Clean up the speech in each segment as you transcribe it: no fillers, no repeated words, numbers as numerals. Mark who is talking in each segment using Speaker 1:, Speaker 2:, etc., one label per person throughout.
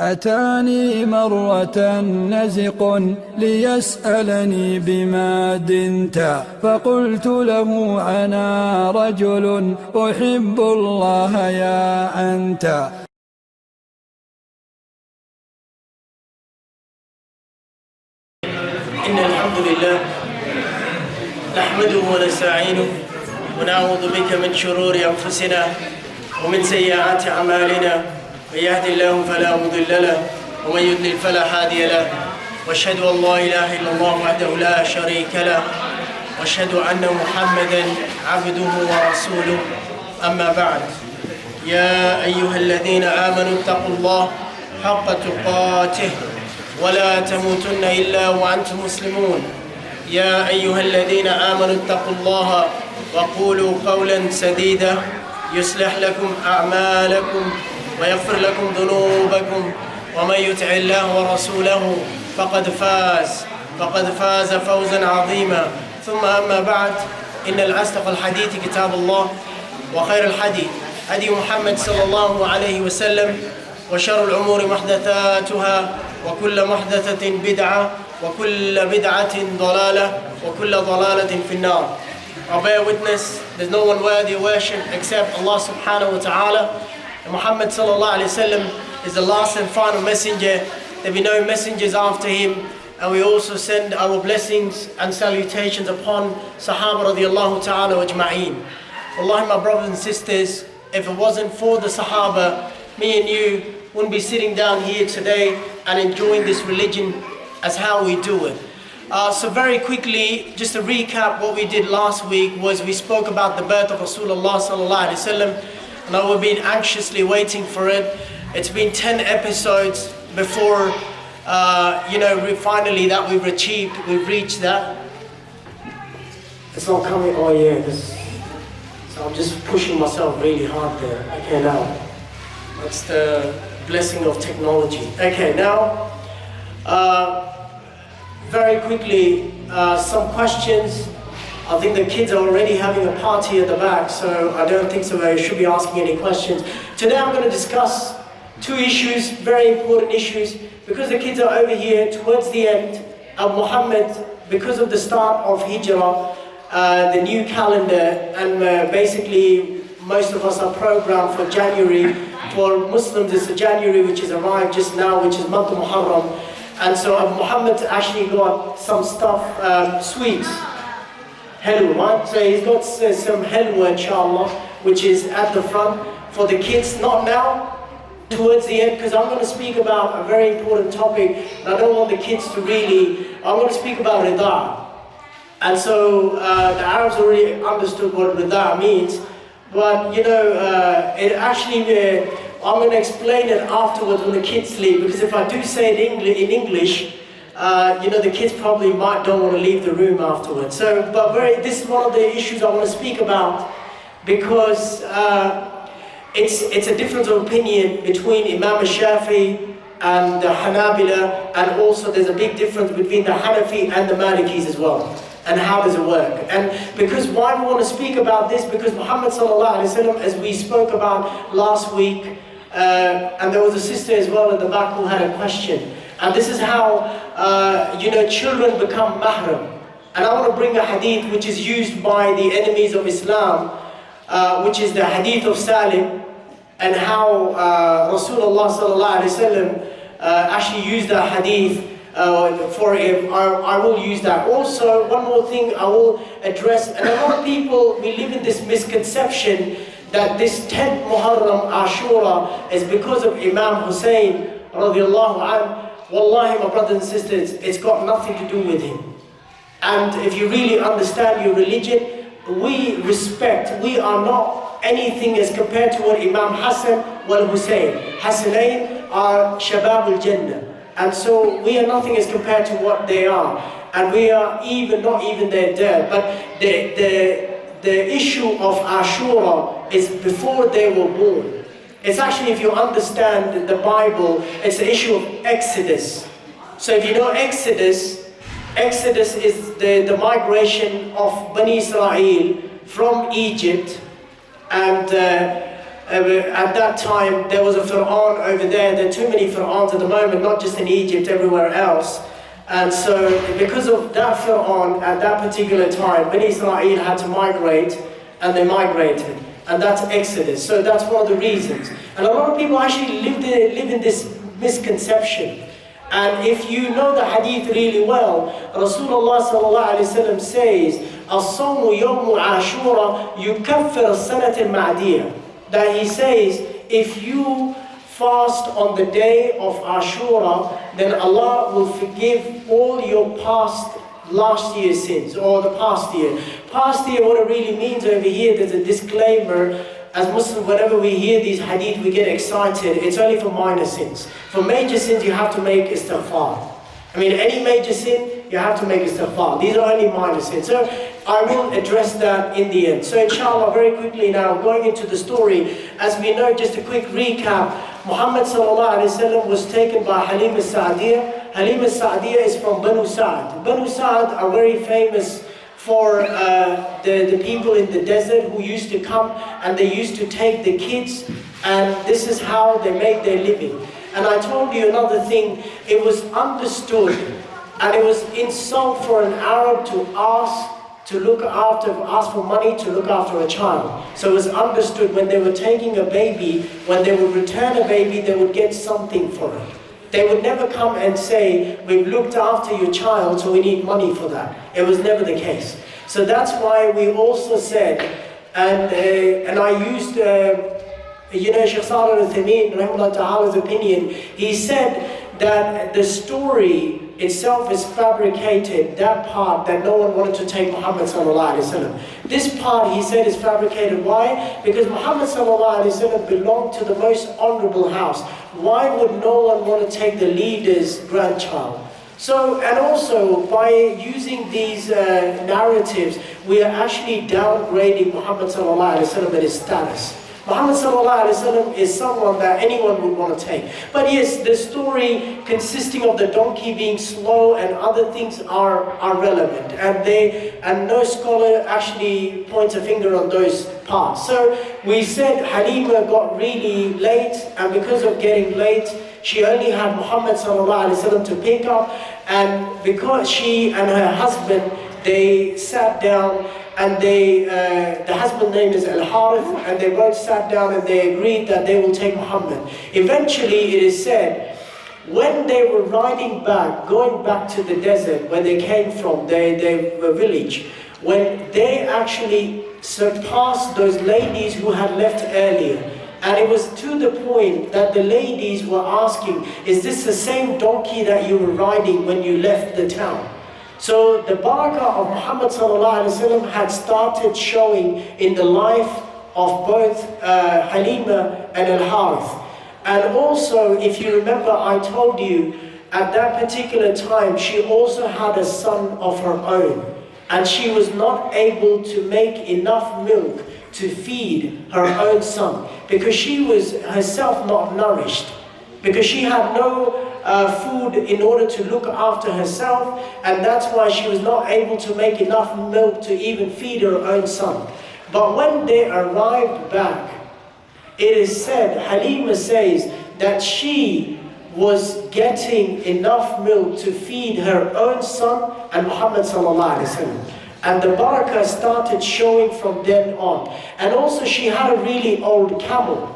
Speaker 1: أتاني مرة نزق ليسألني بما دنت، فقلت له أنا رجل أحب الله يا أنت.
Speaker 2: إن الحمد لله نحمده ونستعينه ونعوذ بك من شرور أنفسنا ومن سيئات أعمالنا، من يهد الله فلا مضل له ومن يضلل فلا هادي له، واشهد أن لا إله إلا الله وحده لا شريك له، واشهد أن محمدا عبده ورسوله. أما بعد، يا أيها الذين آمنوا اتقوا الله حق تقاته ولا تموتن إلا وأنتم مسلمون. يا أيها الذين آمنوا اتقوا الله وقولوا قولا سديدا يصلح لكم أعمالكم ويغفر لكم ذنوبكم، ومن يطع الله ورسوله فقد فاز فوزا عظيما. ثم أما بعد، إن الأصدق الحديث كتاب الله، وخير الحديث هدي محمد صلى الله عليه وسلم، وشر الأمور محدثاتها، وكل محدثة بدعة، وكل بدعة ضلالة، وكل ضلالة في النار. I bear witness there's no one worthy of worship except Allah subhanahu wa ta'ala. And Muhammad sallallahu alayhi wa sallam is the last and final messenger. There be no messengers after him. And we also send our blessings and salutations upon Sahaba radiallahu ta'ala ajma'een. Wallahi, my brothers and sisters, if it wasn't for the Sahaba, me and you wouldn't be sitting down here today and enjoying this religion as how we do it. So very quickly, just to recap what we did last week, was we spoke about the birth of Rasulullah sallallahu alaihi wasallam, and we've been anxiously waiting for it. It's been 10 episodes before, finally that we've reached that. It's not coming. Oh yeah, so I'm just pushing myself really hard there. Okay, now that's the blessing of technology. Okay, now. Very quickly, some questions. I think the kids are already having a party at the back, so I don't think so I should be asking any questions. Today I'm going to discuss two issues, very important issues, because the kids are over here towards the end of Muhammad, because of the start of Hijrah, the new calendar, and basically most of us are programmed for January. For Muslims it's January, which has arrived just now, which is month of Muharram. And so Muhammad actually got some stuff, sweets, halwa, right? So he's got some halwa, inshallah, which is at the front for the kids, not now, towards the end, because I'm going to speak about a very important topic, and I don't want the kids to I'm going to speak about rida. And so the Arabs already understood what rida means, but it actually, I'm going to explain it afterwards when the kids leave, because if I do say it in English, the kids probably don't want to leave the room afterwards. So, this is one of the issues I want to speak about, because it's a difference of opinion between Imam al-Shafi and the Hanabila, and also there's a big difference between the Hanafi and the Malikis as well. And how does it work? And because why we want to speak about this, because Muhammad sallallahu alaihi wasallam, as we spoke about last week, and there was a sister as well at the back who had a question. And this is how, children become mahram. And I want to bring a hadith which is used by the enemies of Islam, which is the hadith of Salim, and how Rasulullah sallallahu alaihi wasallam actually used that hadith for him. I will use that. Also, one more thing I will address, and a lot of people, we live in this misconception that this 10th Muharram Ashura is because of Imam Hussein radiallahu anhu. Wallahi, my brothers and sisters, it's got nothing to do with him. And if you really understand your religion, we are not anything as compared to what Imam Hassan wal Hussein. Hassanain are Shabab al-Jannah. And so we are nothing as compared to what they are. And we are not even their dad. But the issue of Ashura is before they were born. It's actually, if you understand the Bible, it's the issue of Exodus. So if you know Exodus is the migration of Bani Israel from Egypt, and at that time there was a Fir'aun over there. There are too many Fir'auns at the moment, not just in Egypt, everywhere else. And so because of that Fir'aun at that particular time, Bani Israel had to migrate, and they migrated. And that's Exodus. So that's one of the reasons. And a lot of people actually live in this misconception. And if you know the hadith really well, Rasulullah SAW says, "As-sawmu yawmu ashura yukaffir as-sanat al-ma'diyah." That he says, if you fast on the day of Ashura, then Allah will forgive all your last year's sins, or the past year. Past year, what it really means over here, there's a disclaimer. As Muslims, whenever we hear these hadith, we get excited. It's only for minor sins. For major sins, you have to make istighfar. I mean, any major sin, you have to make istighfar. These are only minor sins. So I will address that in the end. So inshallah, very quickly now, going into the story, as we know, just a quick recap, Muhammad SAW was taken by Halim al-Sa'diyah. Halim al-Sa'diyah is from Banu Sa'd. Banu Sa'd are very famous for the people in the desert who used to come and they used to take the kids, and this is how they make their living. And I told you another thing, it was understood and it was insult for an Arab to ask for money to look after a child. So it was understood when they were taking a baby, when they would return a baby, they would get something for it. They would never come and say, "We've looked after your child, so we need money for that." It was never the case. So that's why we also said, and I used, Sheikh Seeratur Rasool, rahimahullah ta'ala's opinion. He said that the story itself is fabricated, that part that no one wanted to take Muhammad SAW. This part, he said, is fabricated. Why? Because Muhammad SAW belonged to the most honorable house. Why would no one want to take the leader's grandchild? So, and also by using these narratives, we are actually downgrading Muhammad SAW and his status. Muhammad SAW is someone that anyone would want to take. But yes, the story consisting of the donkey being slow and other things are relevant. And no scholar actually points a finger on those parts. So we said Halima got really late, and because of getting late, she only had Muhammad SAW to pick up, and because she and her husband, they sat down, and the husband's name is Al-Harith, and they both sat down and they agreed that they will take Muhammad. Eventually, it is said, when they were riding back, going back to the desert where they came from, their village, when they actually surpassed those ladies who had left earlier, and it was to the point that the ladies were asking, "Is this the same donkey that you were riding when you left the town?" So the barakah of Muhammad SAW had started showing in the life of both Halima and Al-Harith. And also, if you remember, I told you, at that particular time, she also had a son of her own. And she was not able to make enough milk to feed her own son, because she was herself not nourished, because she had no food in order to look after herself, and that's why she was not able to make enough milk to even feed her own son. But when they arrived back, it is said, Halima says, that she was getting enough milk to feed her own son and Muhammad SAW. And the barakah started showing from then on. And also she had a really old camel.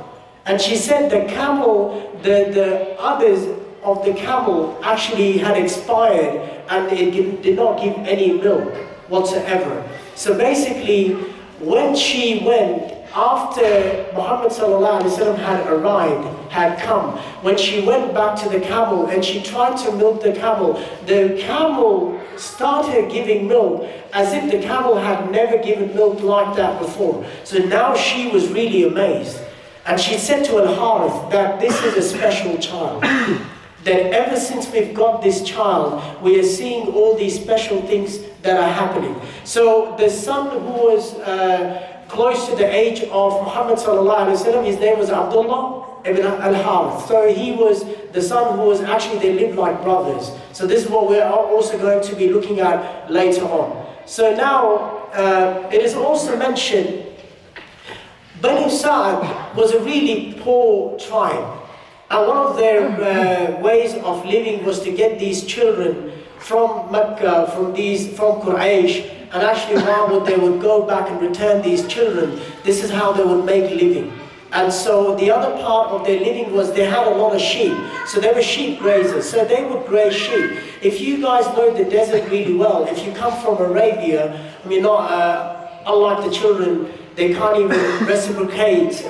Speaker 2: And she said the camel, the others of the camel actually had expired, and it did not give any milk whatsoever. So basically, when she went, after Muhammad SAW had come, when she went back to the camel and she tried to milk the camel started giving milk as if the camel had never given milk like that before. So now she was really amazed. And she said to Al-Harith that this is a special child. That ever since we've got this child, we are seeing all these special things that are happening. So the son who was close to the age of Muhammad SAW, his name was Abdullah ibn Al-Harith. So he was the son who was actually, they lived like brothers. So this is what we're also going to be looking at later on. So now, it is also mentioned Banu Sa'd was a really poor tribe. And one of their ways of living was to get these children from Mecca, from Quraysh, and actually now they would go back and return these children. This is how they would make living. And so the other part of their living was they had a lot of sheep. So they were sheep grazers. So they would graze sheep. If you guys know the desert really well, if you come from Arabia, I mean, unlike the children, they can't even reciprocate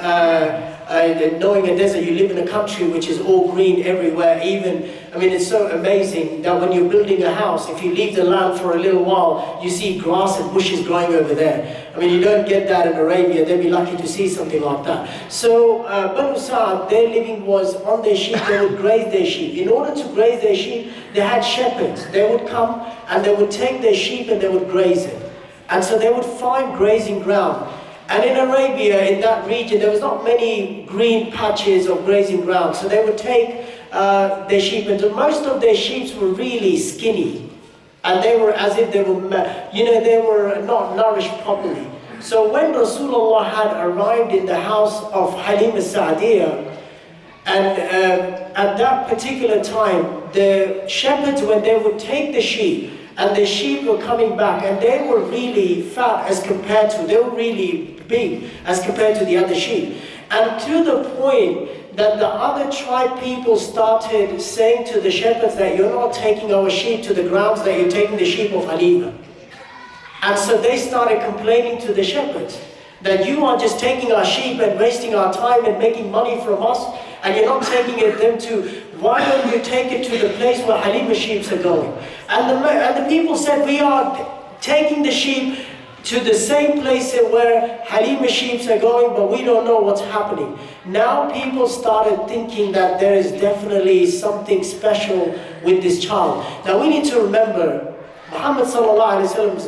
Speaker 2: knowing a desert. You live in a country which is all green everywhere. Even, I mean, it's so amazing that when you're building a house, if you leave the land for a little while, you see grass and bushes growing over there. I mean, you don't get that in Arabia. They'd be lucky to see something like that. So Banu Sa'd, their living was on their sheep. They would graze their sheep. In order to graze their sheep, they had shepherds. They would come and they would take their sheep and they would graze it. And so they would find grazing ground. And in Arabia, in that region, there was not many green patches of grazing ground. So they would take their sheep, and most of their sheep were really skinny. And they were as if they were, they were not nourished properly. So when Rasulullah had arrived in the house of Halima Sa'diyah, and at that particular time, the shepherds, when they would take the sheep, and the sheep were coming back, and they were really fat as compared to, they were really big as compared to the other sheep. And to the point that the other tribe people started saying to the shepherds that you're not taking our sheep to the grounds, that you're taking the sheep of Halima. And so they started complaining to the shepherds that you are just taking our sheep and wasting our time and making money from us, and you're not taking them to, why don't you take it to the place where Halima's sheep are going? And the people said, we are taking the sheep to the same place where Halima's sheep are going, but we don't know what's happening. Now people started thinking that there is definitely something special with this child. Now we need to remember, Muhammad SAW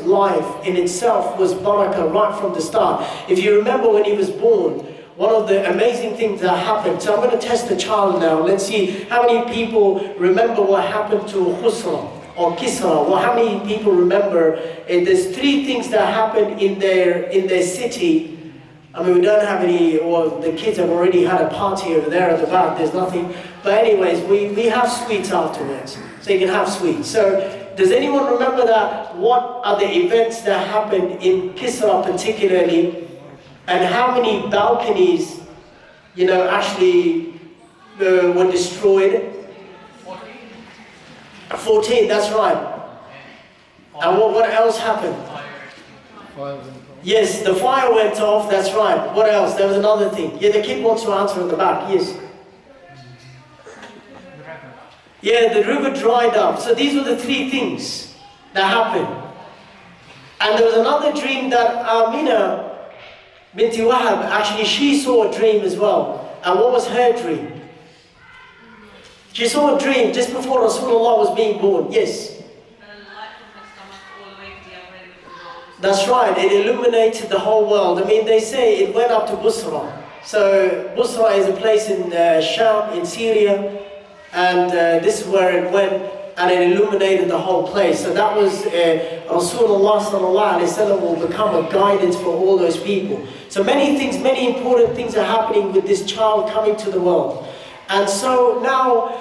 Speaker 2: life in itself was barakah right from the start. If you remember when he was born, one of the amazing things that happened, so I'm going to test the child now. Let's see how many people remember what happened to Khusra or Kisra. Well, how many people remember? There's three things that happened in their city. I mean, we don't have any, or the kids have already had a party over there at the back. There's nothing. But anyways, we have sweets afterwards, so you can have sweets. So does anyone remember that? What are the events that happened in Kisra particularly? And how many balconies, actually were destroyed? 14, that's right. And what else happened? Yes, the fire went off, that's right. What else? There was another thing. Yeah, the kid wants to answer in the back, yes. Yeah, the river dried up. So these were the three things that happened. And there was another dream that Amina Binti Wahab, actually she saw a dream as well. And what was her dream? She saw a dream just before Rasulullah was being born. Yes. That's right, it illuminated the whole world. I mean, they say it went up to Busra. So Busra is a place in Sham, in Syria. And this is where it went, and it illuminated the whole place. So that was Rasulullah SAW will become a guidance for all those people. So many things, many important things are happening with this child coming to the world. And so now,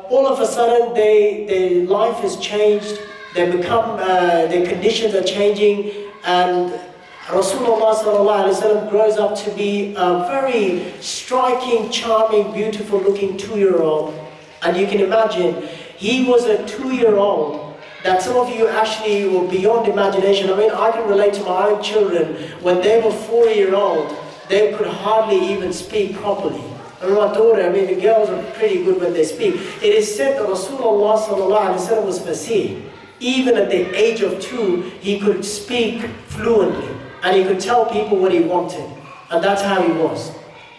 Speaker 2: all of a sudden, their life has changed. They become, their conditions are changing, and Rasulullah SAW grows up to be a very striking, charming, beautiful looking 2-year-old. And you can imagine, he was a 2-year-old that some of you actually were beyond imagination. I mean, I can relate to my own children. When they were 4-year-old, they could hardly even speak properly. I mean, my daughter, the girls are pretty good when they speak. It is said that Rasulullah SAW was fasih. Even at the age of 2, he could speak fluently. And he could tell people what he wanted. And that's how he was.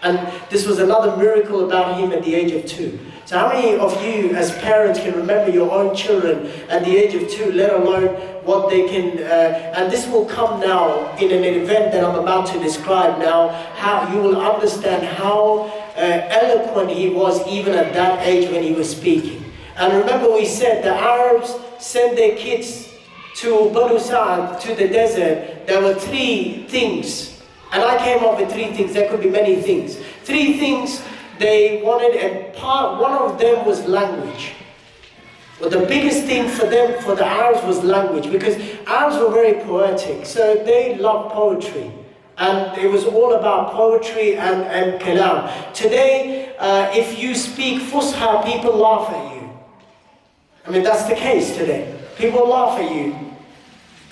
Speaker 2: And this was another miracle about him at the age of 2. So how many of you as parents can remember your own children at the age of 2, let alone what they can, and this will come now in an event that I'm about to describe now, how you will understand how eloquent he was even at that age when he was speaking. And remember we said the Arabs sent their kids to Banu Sa'd, to the desert. There were 3 things And I came up with 3 things. There could be many things. 3 things they wanted, and one of them was language. Well, the biggest thing for them, for the Arabs, was language, because Arabs were very poetic, so they loved poetry. And it was all about poetry and kalam. Today, if you speak Fusha, people laugh at you. I mean, that's the case today. People laugh at you.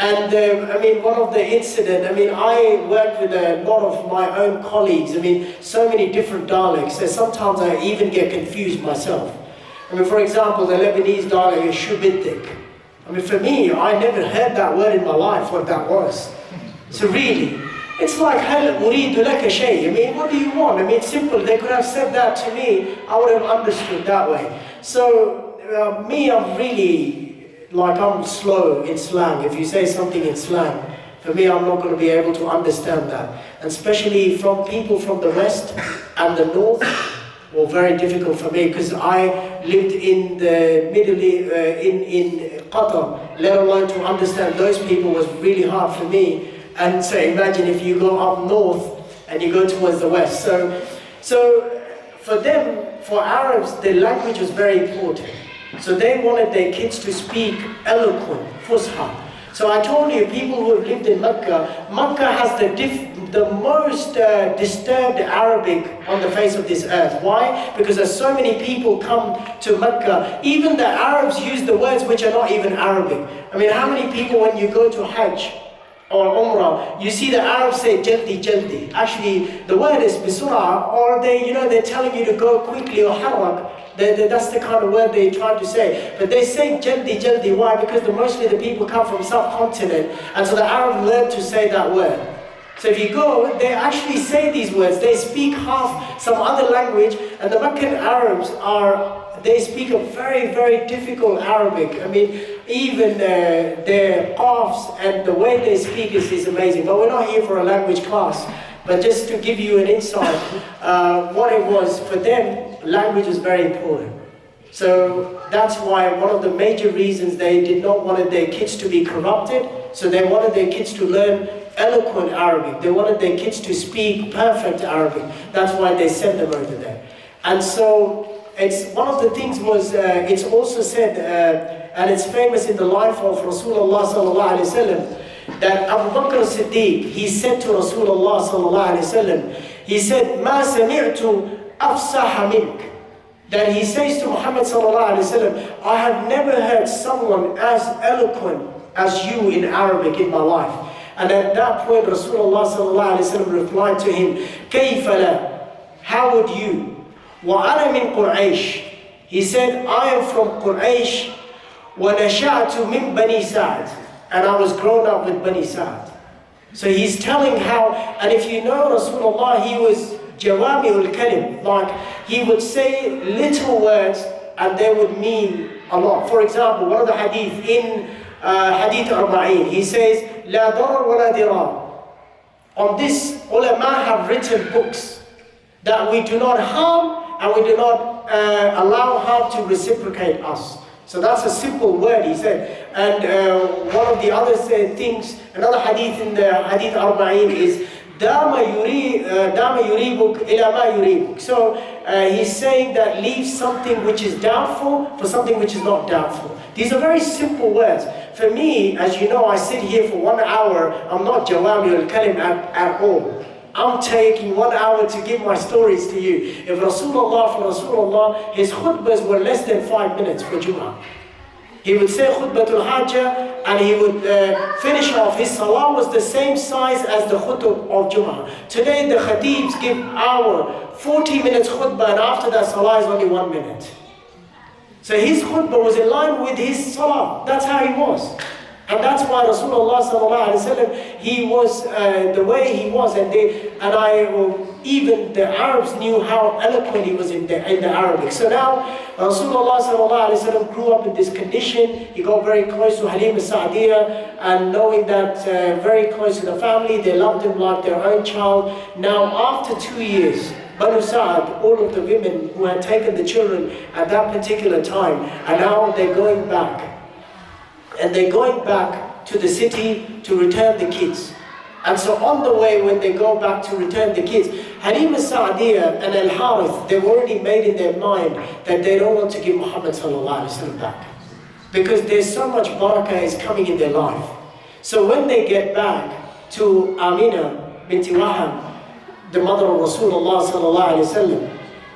Speaker 2: And I mean, one of the incidents, I mean, I work with a lot of my own colleagues. I mean, so many different dialects that sometimes I even get confused myself. I mean, for example, the Lebanese dialect is shubidik. I mean, for me, I never heard that word in my life, what that was. So really, it's like, hal uridu laka shay. I mean, what do you want? I mean, it's simple. They could have said that to me. I would have understood that way. So, me, I'm really, like, I'm slow in slang. If you say something in slang, for me, I'm not going to be able to understand that. And especially from people from the West and the North, well, very difficult for me, because I lived in the Middle East, in Qatar, let alone to understand those people was really hard for me. And so imagine if you go up north and you go towards the west. So for them, for Arabs, the language was very important. So they wanted their kids to speak eloquent, Fusha. So I told you, people who have lived in Mecca, Mecca has the most disturbed Arabic on the face of this earth. Why? Because there's so many people come to Mecca. Even the Arabs use the words which are not even Arabic. I mean, how many people, when you go to Hajj or Umrah, you see the Arabs say jaldi jaldi. Actually, the word is bisura, or they're telling you to go quickly, or harak. That's the kind of word they try to say. But they say jaldi jaldi. Why? Because mostly the people come from subcontinent, and so the Arabs learn to say that word. So if you go, they actually say these words. They speak half some other language, and the Meccan Arabs they speak a very, very difficult Arabic. I mean, even their qafs and the way they speak is amazing. But we're not here for a language class. But just to give you an insight, what it was for them, language was very important. So that's why one of the major reasons they did not want their kids to be corrupted. So they wanted their kids to learn eloquent Arabic. They wanted their kids to speak perfect Arabic. That's why they sent them over there. And so it's one of the things was, it's also said, and it's famous in the life of Rasulullah sallallahu alaihi wasallam, that Abu Bakr as-Siddiq, he said to Rasulullah sallallahu alaihi wasallam, he said, "Ma sami'tu afsaha mink." That he says to Muhammad sallallahu alaihi wasallam, I have never heard someone as eloquent as you in Arabic in my life. And at that point, Rasulullah sallallahu alaihi wasallam replied to him, "Kayfa la?" How would you? وَأَنَا مِنْ قُرْيَشٍ. He said, I am from Quraysh, وَنَشَأْتُ مِنْ بَنِي سَعْدٍ. And I was grown up with Bani Sa'd. So he's telling how, and if you know Rasulullah, he was Jawami'ul Kalim, like he would say little words and they would mean a lot. For example, one of the hadith in Hadith Arba'in, he says, "La darar wa la dirar." On this, ulama have written books that we do not harm and we do not allow harm to reciprocate us. So that's a simple word, he said. And one of the other things, another hadith in the Hadith Arba'in is, Dama yuribuk ila ma yuribuk. So he's saying that leave something which is doubtful for something which is not doubtful. These are very simple words. For me, as you know, I sit here for 1 hour. I'm not Jawami al-Kalim at all. I'm taking 1 hour to give my stories to you. If Rasulullah, his khutbahs were less than 5 minutes for Jum'ah. He would say khutbatul hajjah and he would finish off. His salah was the same size as the khutbah of Jum'ah. Today the khatibs give 40 minutes khutbah, and after that salah is only 1 minute. So his khutbah was in line with his salah. That's how he was. And that's why Rasulullah sallallahu alaihi wasallam, he was the way he was, even the Arabs knew how eloquent he was in the Arabic. So now Rasulullah sallallahu alaihi wasallam grew up in this condition. He got very close to Halima Sa'diyah, and knowing that very close to the family, they loved him like their own child. Now after 2 years, Banu Sa'd, all of the women who had taken the children at that particular time, and now they're going back. And they're going back to the city to return the kids. And so on the way, when they go back to return the kids, Halima Sa'diyah and Al-Harith, they've already made in their mind that they don't want to give Muhammad SAW back. Because there's so much barakah is coming in their life. So when they get back to Amina binti Wahab, the mother of Rasulullah SAW,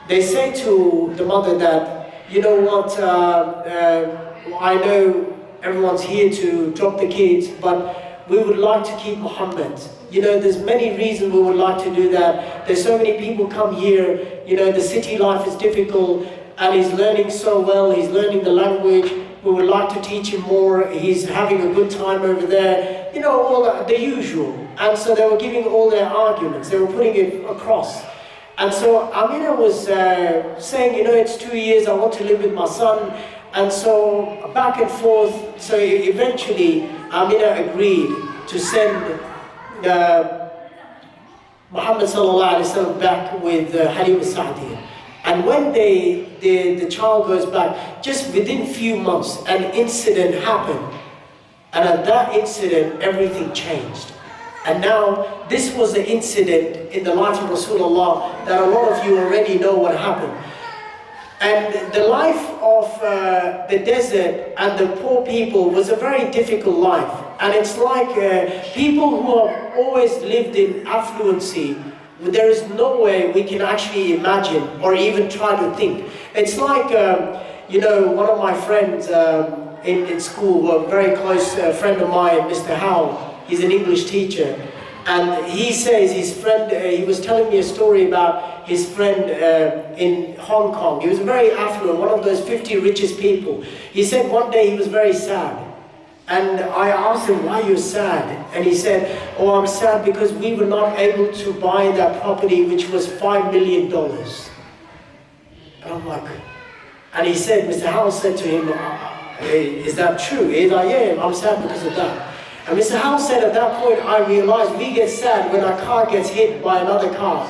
Speaker 2: they say to the mother that, you know what, I know everyone's here to drop the kids, but we would like to keep Muhammad. You know, there's many reasons we would like to do that. There's so many people come here, you know, the city life is difficult, and he's learning so well, he's learning the language. We would like to teach him more, he's having a good time over there. You know, all the usual. And so they were giving all their arguments, they were putting it across. And so Amina was saying, you know, it's 2 years, I want to live with my son. And so back and forth, so eventually Amina agreed to send Muhammad SAW back with Halima Sa'diyah. And when the child goes back, just within few months, an incident happened. And at that incident, everything changed. And now, this was the incident in the life of Rasulullah that a lot of you already know what happened. And the life of the desert and the poor people was a very difficult life. And it's like people who have always lived in affluency, there is no way we can actually imagine or even try to think. It's like, you know, one of my friends in school, a very close friend of mine, Mr. Howell, he's an English teacher. And he says his friend, he was telling me a story about his friend in Hong Kong. He was very affluent, one of those 50 richest people. He said one day he was very sad. And I asked him, why are you sad? And he said, oh, I'm sad because we were not able to buy that property, which was $5 million. And I'm like, and he said, Mr. Howell said to him, is that true? He's like, yeah, I'm sad because of that. And Mr. Howell said, at that point, I realized we get sad when our car gets hit by another car.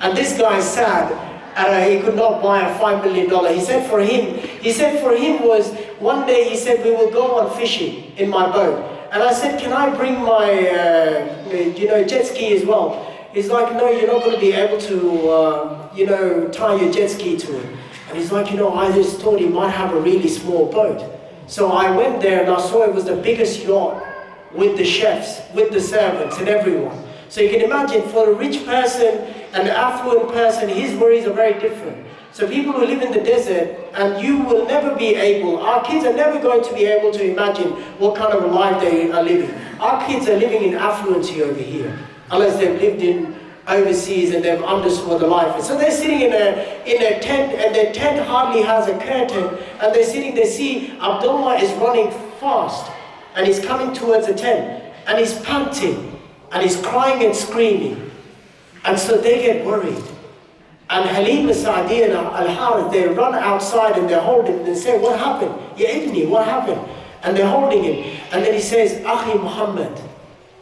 Speaker 2: And this guy is sad, and he could not buy a $5 million. He said for him was, one day he said, we will go on fishing in my boat. And I said, can I bring my, you know, jet ski as well? He's like, no, you're not going to be able to, you know, tie your jet ski to it. And he's like, you know, I just thought he might have a really small boat. So I went there and I saw it was the biggest yacht with the chefs, with the servants and everyone. So you can imagine for a rich person, an affluent person, his worries are very different. So people who live in the desert, and you will never be able, our kids are never going to be able to imagine what kind of a life they are living. Our kids are living in affluency over here, unless they've lived in overseas and they've understood what the life is. So they're sitting in a tent, and their tent hardly has a curtain, and they're sitting, they see Abdullah is running fast, and he's coming towards the tent, and he's panting, and he's crying and screaming. And so they get worried. And Halima Sa'diyah and Al-Harith, they run outside and they're holding him and say, what happened? Ya Ibni, what happened? And they're holding him. And then he says, Akhi Muhammad.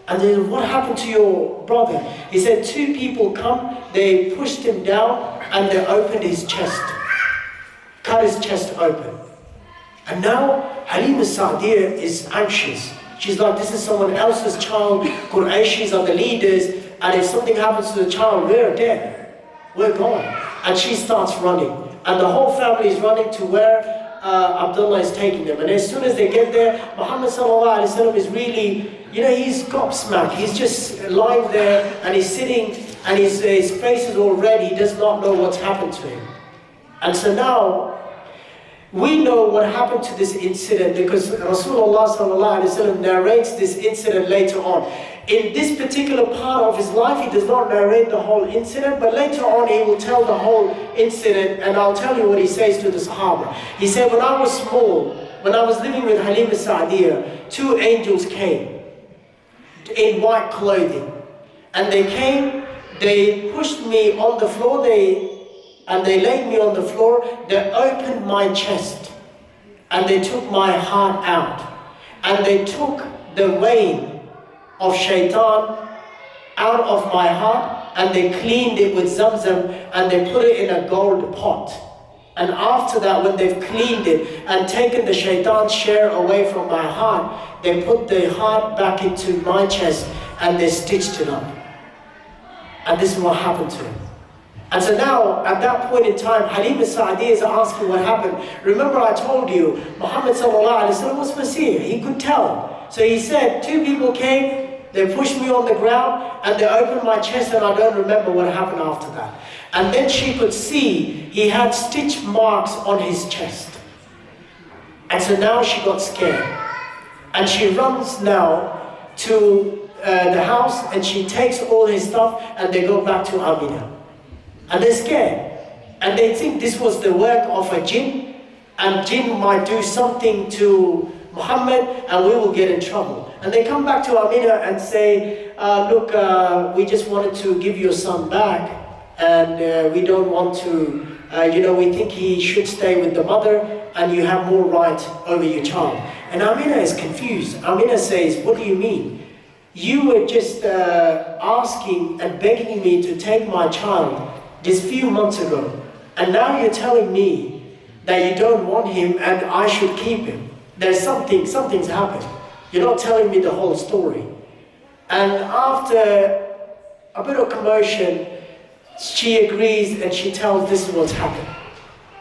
Speaker 2: And they say, what happened to your brother? He said, two people come, they pushed him down and they opened his chest. Cut his chest open. And now Halima Sa'diyah is anxious. She's like, this is someone else's child. Qurayshis are the leaders. And if something happens to the child, we're dead. We're gone. And she starts running. And the whole family is running to where Abdullah is taking them. And as soon as they get there, Muhammad SAW is really, you know, he's gobsmacked. He's just lying there and he's sitting and his face is all red. He does not know what's happened to him. And so now, we know what happened to this incident because Rasulullah SAW narrates this incident later on. In this particular part of his life, he does not narrate the whole incident, but later on he will tell the whole incident, and I'll tell you what he says to the Sahaba. He said, when I was small, when I was living with Halima Sa'diyah, two angels came in white clothing. And they came, they pushed me on the floor, and they laid me on the floor, they opened my chest, and they took my heart out. And they took the vein of shaitan out of my heart, and they cleaned it with zamzam, and they put it in a gold pot. And after that, when they've cleaned it and taken the shaitan's share away from my heart, they put the heart back into my chest, and they stitched it up. And this is what happened to him. And so now, at that point in time, Halima Sa'di is asking what happened. Remember I told you, Muhammad SAW was Basir, he could tell. So he said, two people came, they pushed me on the ground, and they opened my chest, and I don't remember what happened after that. And then she could see he had stitch marks on his chest. And so now she got scared. And she runs now to the house, and she takes all his stuff, and they go back to Amina. And they're scared. And they think this was the work of a jinn, and jinn might do something to Muhammad, and we will get in trouble. And they come back to Amina and say, look, we just wanted to give your son back, and we don't want to, we think he should stay with the mother, and you have more right over your child. And Amina is confused. Amina says, what do you mean? You were just asking and begging me to take my child just a few months ago, and now you're telling me that you don't want him and I should keep him. There's something's happened. You're not telling me the whole story. And after a bit of commotion, she agrees and she tells this is what's happened.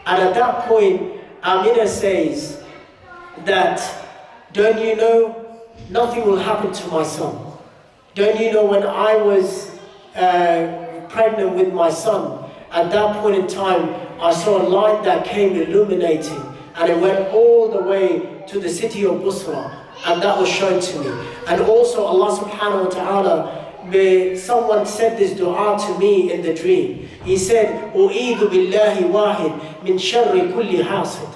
Speaker 2: And at that point, Amina says that, don't you know, nothing will happen to my son. Don't you know, when I was pregnant with my son, at that point in time, I saw a light that came illuminating, and it went all the way to the city of Busra, and that was shown to me. And also Allah subhanahu wa ta'ala, someone said this dua to me in the dream. He said, أُعِيذُ بِاللَّهِ وَاحِدٍ مِنْ شَرِّ كُلِّ حَاسِدٍ.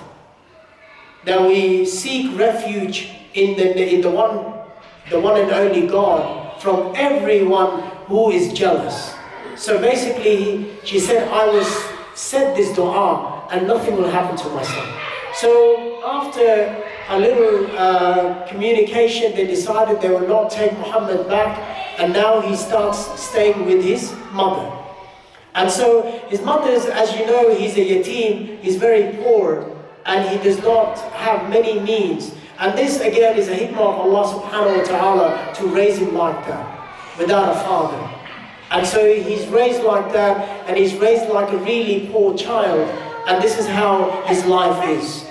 Speaker 2: That we seek refuge in the one and only God from everyone who is jealous. So basically, she said, I said this dua and nothing will happen to my son. So after a little communication, they decided they will not take Muhammad back, and now he starts staying with his mother. And so his mother's, as you know, he's a yatim, he's very poor, and he does not have many means. And this again is a hikmah of Allah subhanahu wa ta'ala to raise him like that, without a father. And so he's raised like that, and he's raised like a really poor child, and this is how his life is.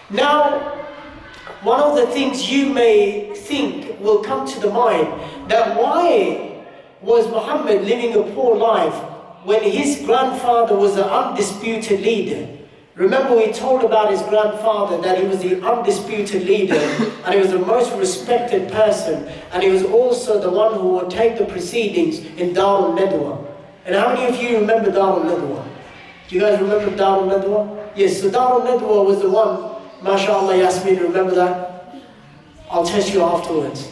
Speaker 2: Now, one of the things you may think will come to the mind, that why was Muhammad living a poor life when his grandfather was the undisputed leader? Remember, we told about his grandfather that he was the undisputed leader, and he was the most respected person, and he was also the one who would take the proceedings in Dar al-Nadwa. And how many of you remember Dar al-Nadwa? Do you guys remember Dar al-Nadwa? Yes, so Dar al-Nadwa was the one, mashallah Yasmin, remember that? I'll test you afterwards.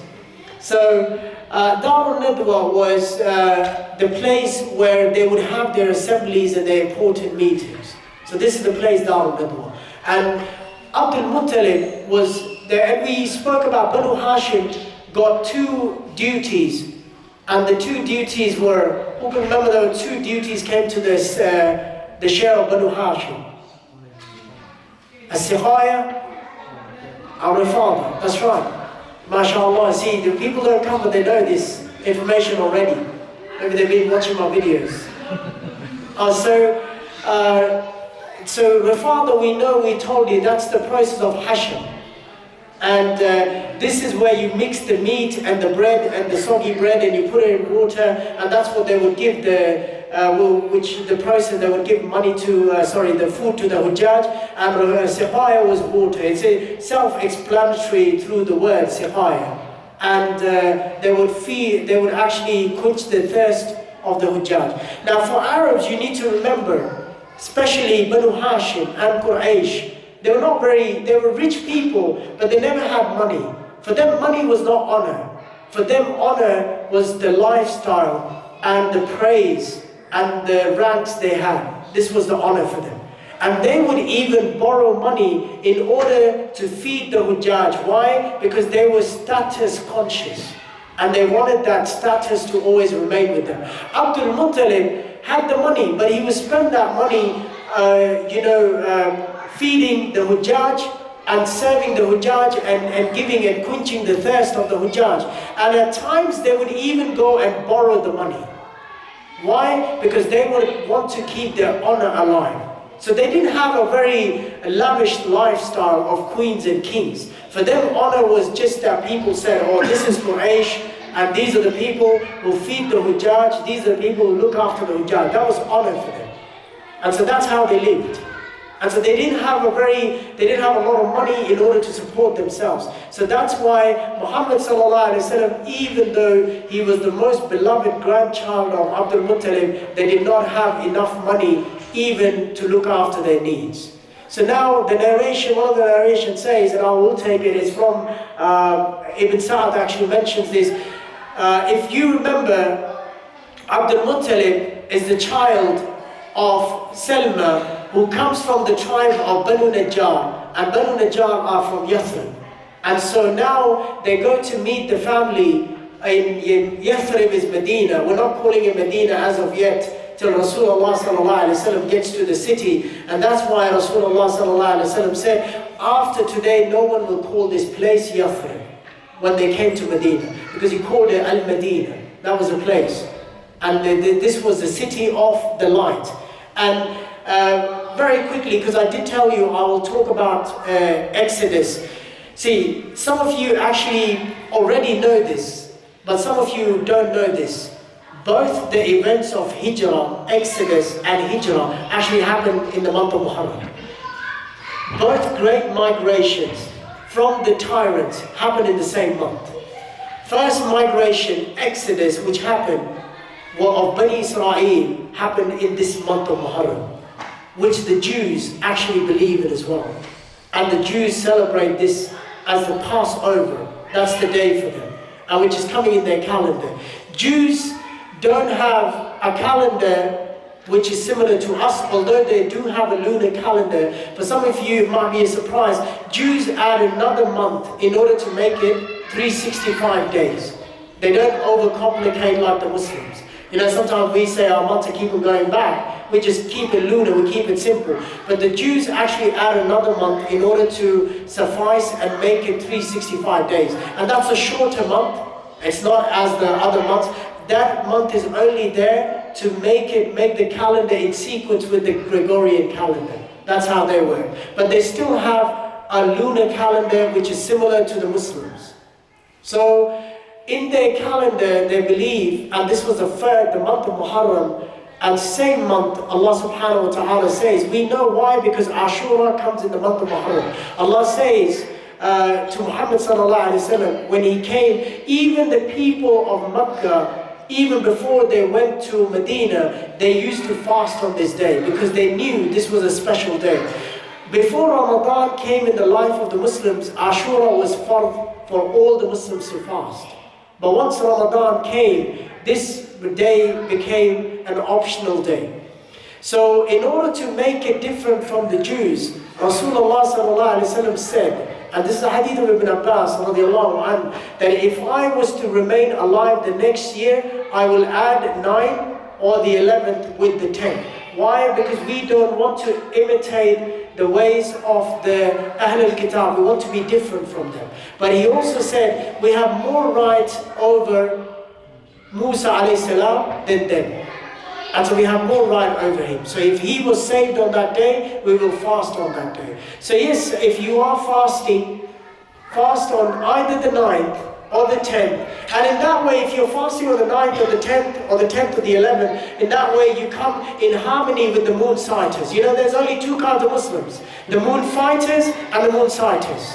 Speaker 2: So, Dar al-Nadwa was the place where they would have their assemblies and their important meetings. So this is the place, Dar al-Nadwa. And Abdul Muttalib was there, and we spoke about Banu Hashim got two duties. And the two duties were, who can remember there were two duties came to this, the share of Banu Hashim? As-Sikhaya, Al-Rifada, that's right. MashaAllah, see, the people don't come but they know this information already. Maybe they've been watching my videos. So Rifada, we know, we told you, that's the process of Hashem. And this is where you mix the meat and the bread and the soggy bread, and you put it in water, and that's what they would give the process they would give money to, the food to the Hujjaj, and Sikhaya was water. It's a self-explanatory through the word Sikhaya. And they would actually quench the thirst of the Hujjaj. Now for Arabs, you need to remember, especially Banu Hashim and Quraysh, they were rich people, but they never had money. For them, money was not honor. For them, honor was the lifestyle and the praise and the ranks they had. This was the honor for them. And they would even borrow money in order to feed the Hujjaj. Why? Because they were status conscious. And they wanted that status to always remain with them. Abdul Muttalib had the money, but he would spend that money, feeding the Hujjaj, and serving the Hujjaj and giving and quenching the thirst of the Hujjaj. And at times they would even go and borrow the money. Why? Because they would want to keep their honor alive. So they didn't have a very lavish lifestyle of queens and kings. For them, honor was just that people said, oh, this is Quraysh, and these are the people who feed the Hujjaj, these are the people who look after the Hujjaj. That was honor for them. And so that's how they lived. And so they didn't have a lot of money in order to support themselves. So that's why Muhammad SAW, even though he was the most beloved grandchild of Abdul Muttalib, they did not have enough money even to look after their needs. So now the narration, one of the narrations says, and I will take it, is from Ibn Sa'd actually mentions this. If you remember, Abdul Muttalib is the child of Salma, who comes from the tribe of Banu Najjar, and Banu Najjar are from Yathrib. And so now they go to meet the family in Yathrib is Medina. We're not calling it Medina as of yet, till Rasulullah SAW gets to the city. And that's why Rasulullah SAW said, after today no one will call this place Yathrib, when they came to Medina, because he called it Al-Medina. That was the place. And this was the city of the light. And very quickly, because I did tell you I will talk about Exodus. See, some of you actually already know this, but some of you don't know this. Both the events of Hijrah, Exodus and Hijrah actually happened in the month of Muharram. Both great migrations from the tyrants happened in the same month. First migration, Exodus, which happened, of Bani Israel, happened in this month of Muharram, which the Jews actually believe in as well. And the Jews celebrate this as the Passover. That's the day for them, and which is coming in their calendar. Jews don't have a calendar which is similar to us, although they do have a lunar calendar. For some of you, it might be a surprise. Jews add another month in order to make it 365 days. They don't overcomplicate like the Muslims. You know, sometimes we say our month to keep on going back. We just keep it lunar, we keep it simple. But the Jews actually add another month in order to suffice and make it 365 days. And that's a shorter month. It's not as the other months. That month is only there to make the calendar in sequence with the Gregorian calendar. That's how they work. But they still have a lunar calendar which is similar to the Muslims. So in their calendar they believe, and this was the month of Muharram, and same month Allah subhanahu wa ta'ala says, we know why, because Ashura comes in the month of Muharram. Allah says to Muhammad SAW, when he came, even the people of Makkah, even before they went to Medina, they used to fast on this day because they knew this was a special day. Before Ramadan came in the life of the Muslims, Ashura was fard for all the Muslims to fast. But once Ramadan came, this day became an optional day. So in order to make it different from the Jews, Rasulullah SAW said, and this is a hadith of Ibn Abbas radiallahu anhu, that if I was to remain alive the next year, I will add 9 or the 11th with the 10th. Why? Because we don't want to imitate the ways of the Ahl al-Kitab. We want to be different from them. But he also said, we have more rights over Musa alayhi salam than them. And so we have more right over him. So if he was saved on that day, we will fast on that day. So yes, if you are fasting, fast on either the 9th or the 10th. And in that way, if you're fasting on the 9th or the 10th or the 10th or the 11th, in that way you come in harmony with the moon sighters. You know, there's only two kinds of Muslims, the moon fighters and the moon sighters.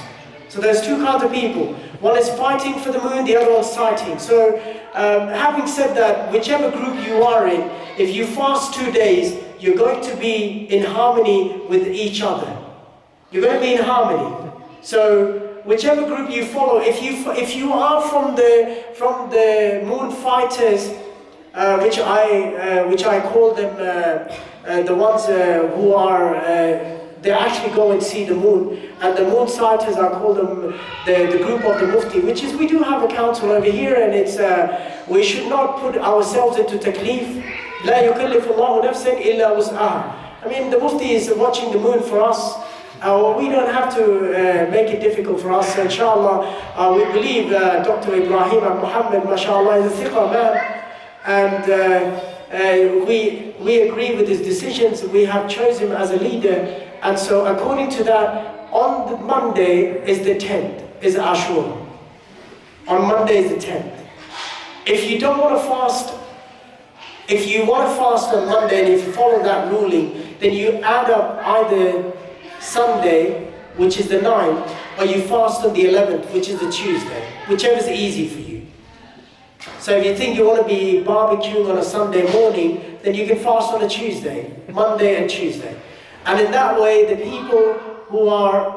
Speaker 2: So there's two kinds of people. One is fighting for the moon, the other one's sighting. So having said that, whichever group you are in, if you fast 2 days, you're going to be in harmony with each other. You're going to be in harmony. So whichever group you follow, if you are from the moon fighters, which I call them the ones who are they actually go and see the moon, and the moon sighters, I call them the group of the Mufti, which is, we do have a council over here, and it's we should not put ourselves into taklif. لا يكلف الله نفسا إلا وسعها. I mean, the Mufti is watching the moon for us. We don't have to make it difficult for us. So inshallah, we believe Dr. Ibrahim and Muhammad, mashallah, is a thiqa man. And we agree with his decisions. We have chosen him as a leader. And so according to that, on the Monday is the 10th, is Ashura. On Monday is the 10th. If you don't want to fast, if you want to fast on Monday and if you follow that ruling, then you add up either Sunday, which is the 9th, or you fast on the 11th, which is the Tuesday, whichever is easy for you. So if you think you want to be barbecuing on a Sunday morning, then you can fast on a Tuesday, Monday and Tuesday. And in that way, the people who are,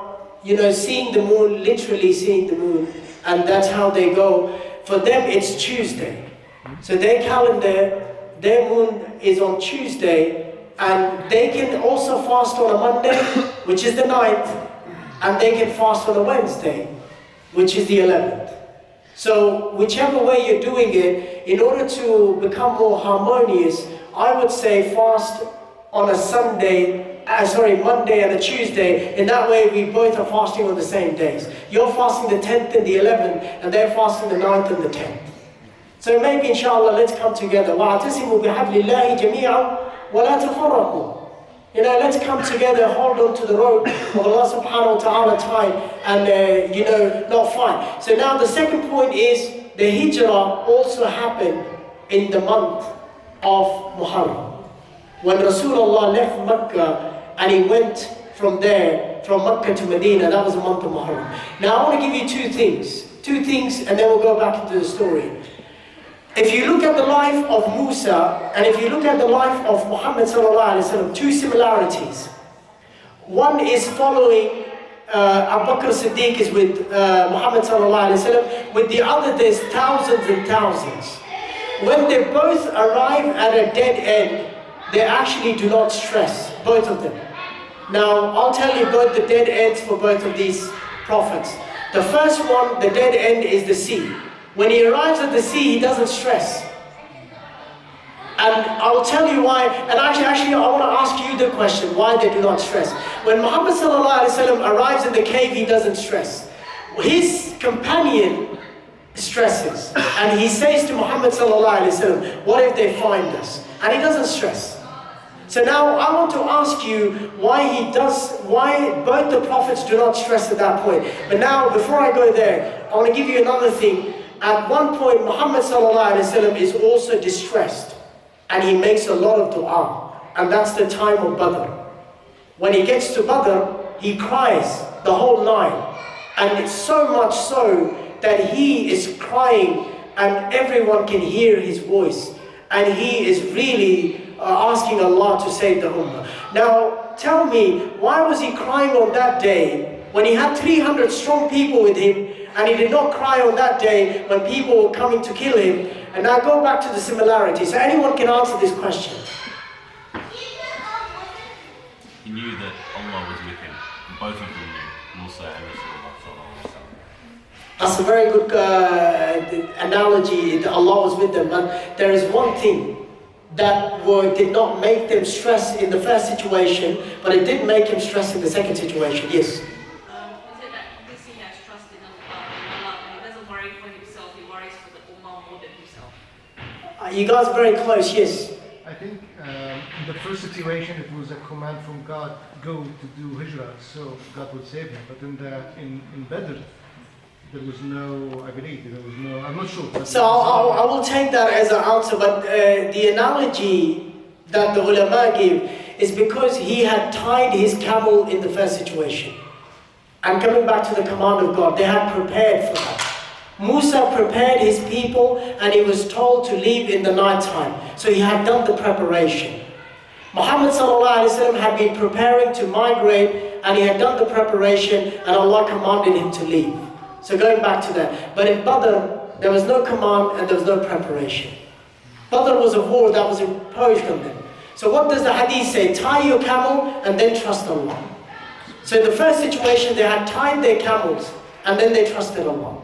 Speaker 2: seeing the moon, literally seeing the moon, and that's how they go, for them it's Tuesday. So their calendar, their moon is on Tuesday, and they can also fast on a Monday, which is the 9th, and they can fast on a Wednesday, which is the 11th. So whichever way you're doing it, in order to become more harmonious, I would say fast on a Monday and a Tuesday. In that way, we both are fasting on the same days. You're fasting the 10th and the 11th, and they're fasting the 9th and the 10th. So maybe inshallah, let's come together. وَاعْتَصِمُوا بِحَبْلِ اللَّهِ جَمِيعًا وَلَا تَفَرَّقُوا. Let's come together, hold on to the road of Allah subhanahu wa ta'ala time, and not fight. So now the second point is, the hijrah also happened in the month of Muharram. When Rasulullah left Mecca and he went from there, from Mecca to Medina, that was the month of Muharram. Now I want to give you two things, and then we'll go back into the story. If you look at the life of Musa, and if you look at the life of Muhammad SAW Ep-11, two similarities. One is following Abu Bakr Siddiq is with Muhammad SAW Ep-11, with the other there's thousands and thousands. When they both arrive at a dead end, they actually do not stress, both of them. Now, I'll tell you both the dead ends for both of these prophets. The first one, the dead end is the sea. When he arrives at the sea, he doesn't stress. And I'll tell you why, and actually I want to ask you the question, why they do not stress. When Muhammad SAW arrives in the cave, he doesn't stress. His companion stresses, and he says to Muhammad SAW, what if they find us? And he doesn't stress. So now I want to ask you why both the prophets do not stress at that point. But now, before I go there, I want to give you another thing. At one point, Muhammad SAW is also distressed, and he makes a lot of dua, and that's the time of Badr. When he gets to Badr, he cries the whole night, and it's so much so that he is crying, and everyone can hear his voice, and he is really asking Allah to save the Ummah. Now, tell me, why was he crying on that day when he had 300 strong people with him, and he did not cry on that day when people were coming to kill him? And now go back to the similarities. So anyone can answer this question.
Speaker 3: He knew that Allah was with him. Both of them knew, Musa and Rasulullah.
Speaker 2: That's a very good analogy, that Allah was with them. But there is one thing that did not make them stress in the first situation, but it did make him stress in the second situation. Yes? You guys are very close, yes.
Speaker 4: I think in the first situation it was a command from God, go to do hijrah, so God would save him. But in Badr, there was no, I believe, there was no, I'm not sure.
Speaker 2: So I will take that as an answer, but the analogy that the ulama give is because he had tied his camel in the first situation. And coming back to the command of God, they had prepared for that. Musa prepared his people, and he was told to leave in the night time. So he had done the preparation. Muhammad SAW had been preparing to migrate, and he had done the preparation, and Allah commanded him to leave. So going back to that. But in Badr, there was no command and there was no preparation. Badr was a war that was imposed on them. So what does the hadith say? Tie your camel and then trust Allah. So in the first situation, they had tied their camels and then they trusted Allah.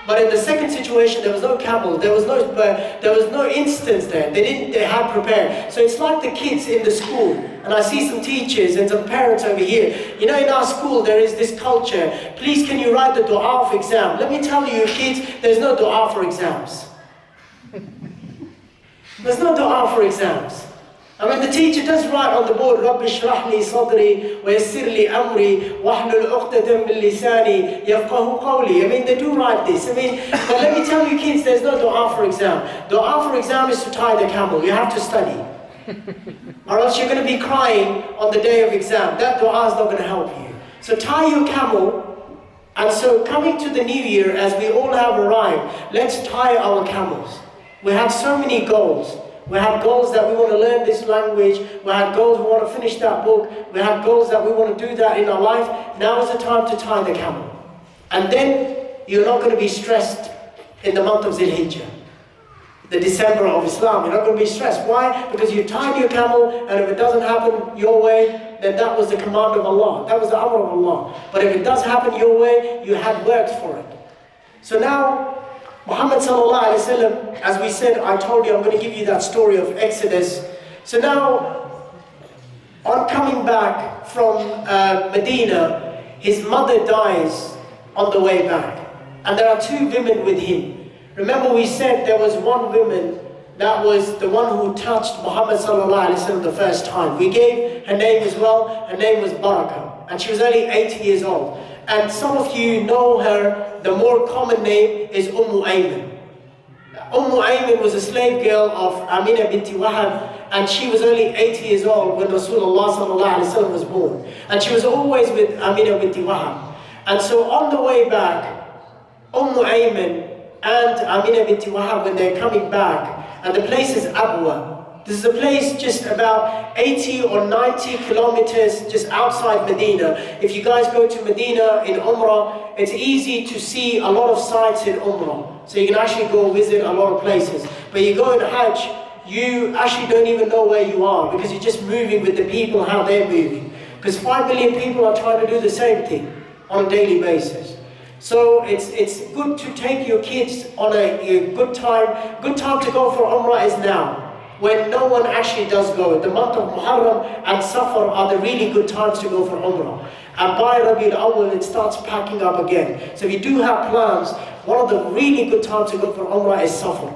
Speaker 2: But in the second situation, there was no camel, there was no instance there. They had prepared. So it's like the kids in the school, and I see some teachers and some parents over here. You know, in our school there is this culture. Please, can you write the dua for exam? Let me tell you, kids, there's no dua for exams. There's no dua for exams. I mean, the teacher does write on the board, رَبِّ اشْرَحْ لِي صَدْرِي وَيَسِّرْ لِي أَمْرِي وَاحْلُلْ عُقْدَةً مِّن لِّسَانِي يَفْقَهُ قَوْلِي. I mean, they do write this. I mean, but let me tell you kids, there's no dua for exam. Dua for exam is to tie the camel. You have to study. Or else you're going to be crying on the day of exam. That dua is not going to help you. So tie your camel. And so coming to the new year, as we all have arrived, let's tie our camels. We have so many goals. We have goals that we want to learn this language. We have goals we want to finish that book. We have goals that we want to do that in our life. Now is the time to tie the camel. And then you're not going to be stressed in the month of Zil Hijjah, the December of Islam. You're not going to be stressed. Why? Because you tied your camel, and if it doesn't happen your way, then that was the command of Allah. That was the amr of Allah. But if it does happen your way, you had worked for it. So now, Muhammad SAW, as we said, I told you I'm going to give you that story of Exodus. So now, on coming back from Medina, his mother dies on the way back. And there are two women with him. Remember we said there was one woman that was the one who touched Muhammad SAW the first time. We gave her name as well. Her name was Barakah. And she was only 8 years old. And some of you know her. The more common name is Ayman. Ayman was a slave girl of Amina binti Wahab, and she was only 8 years old when Rasulullah SAW was born. And she was always with Amina binti Wahab. And so on the way back, Ayman and Amina binti Wahab, when they're coming back, and the place is Abwa. This is a place just about 80 or 90 kilometers just outside Medina. If you guys go to Medina in Umrah, it's easy to see a lot of sites in Umrah. So you can actually go visit a lot of places. But you go in Hajj, you actually don't even know where you are, because you're just moving with the people, how they're moving. Because 5 million people are trying to do the same thing on a daily basis. So it's good to take your kids on a good time. Good time to go for Umrah is now, when no one actually does go. The month of Muharram and Safar are the really good times to go for Umrah. And by Rabi'ul Awwal, it starts packing up again. So if you do have plans, one of the really good times to go for Umrah is Safar.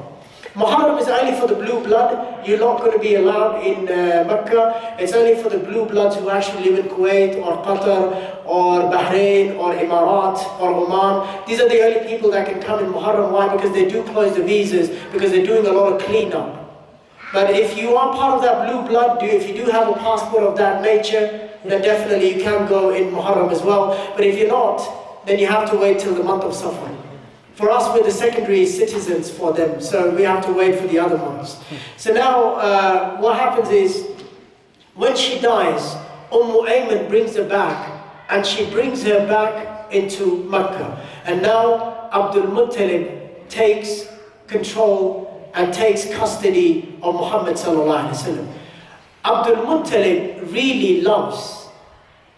Speaker 2: Muharram is only for the blue blood. You're not going to be allowed in Mecca. It's only for the blue bloods who actually live in Kuwait or Qatar or Bahrain or Emirat or Oman. These are the only people that can come in Muharram. Why? Because they do close the visas, because they're doing a lot of cleanup. But if you are part of that blue blood, if you do have a passport of that nature, then definitely you can go in Muharram as well. But if you're not, then you have to wait till the month of Safar. For us, we're the secondary citizens for them, so we have to wait for the other months. So now, what happens is, when she dies, Ayman brings her back, and she brings her back into Mecca. And now, Abdul Muttalib takes control and takes custody of Muhammad SAW. Abdul Muttalib really loves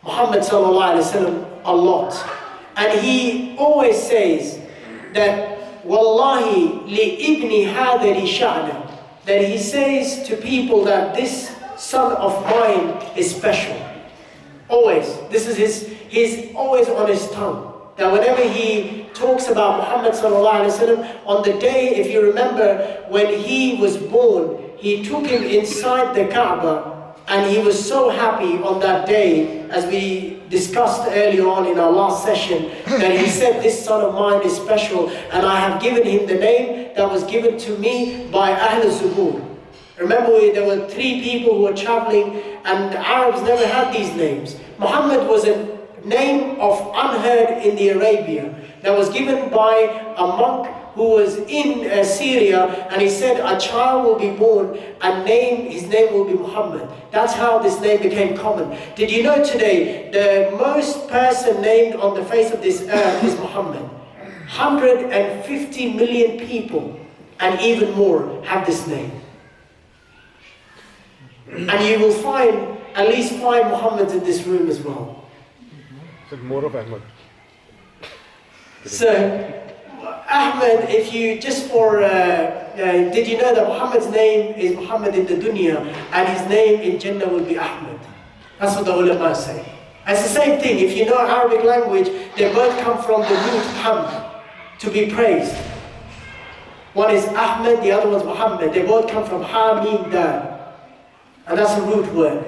Speaker 2: Muhammad SAW a lot. And he always says that, Wallahi li ibni hadari sha'na, that he says to people that this son of mine is special. Always. This is he's always on his tongue. That whenever he talks about Muhammad SAW, on the day, if you remember, when he was born, he took him inside the Kaaba, and he was so happy on that day, as we discussed earlier on in our last session, that he said, this son of mine is special, and I have given him the name that was given to me by Ahl Zubur. Remember, there were 3 people who were traveling, and the Arabs never had these names. Muhammad was a name of unheard in the Arabia, that was given by a monk who was in Syria, and he said a child will be born and his name will be Muhammad. That's how this name became common. Did you know today the most person named on the face of this earth is Muhammad? 150 million people and even more have this name. And you will find at least 5 Muhammads in this room as well.
Speaker 5: More of Ahmad.
Speaker 2: So Ahmed, if you just for, did you know that Muhammad's name is Muhammad in the dunya and his name in Jannah will be Ahmed? That's what the ulama say. It's the same thing. If you know Arabic language, they both come from the root hamd, to be praised. One is Ahmed, the other one's Muhammad. They both come from ha, mim, dal. And that's the root word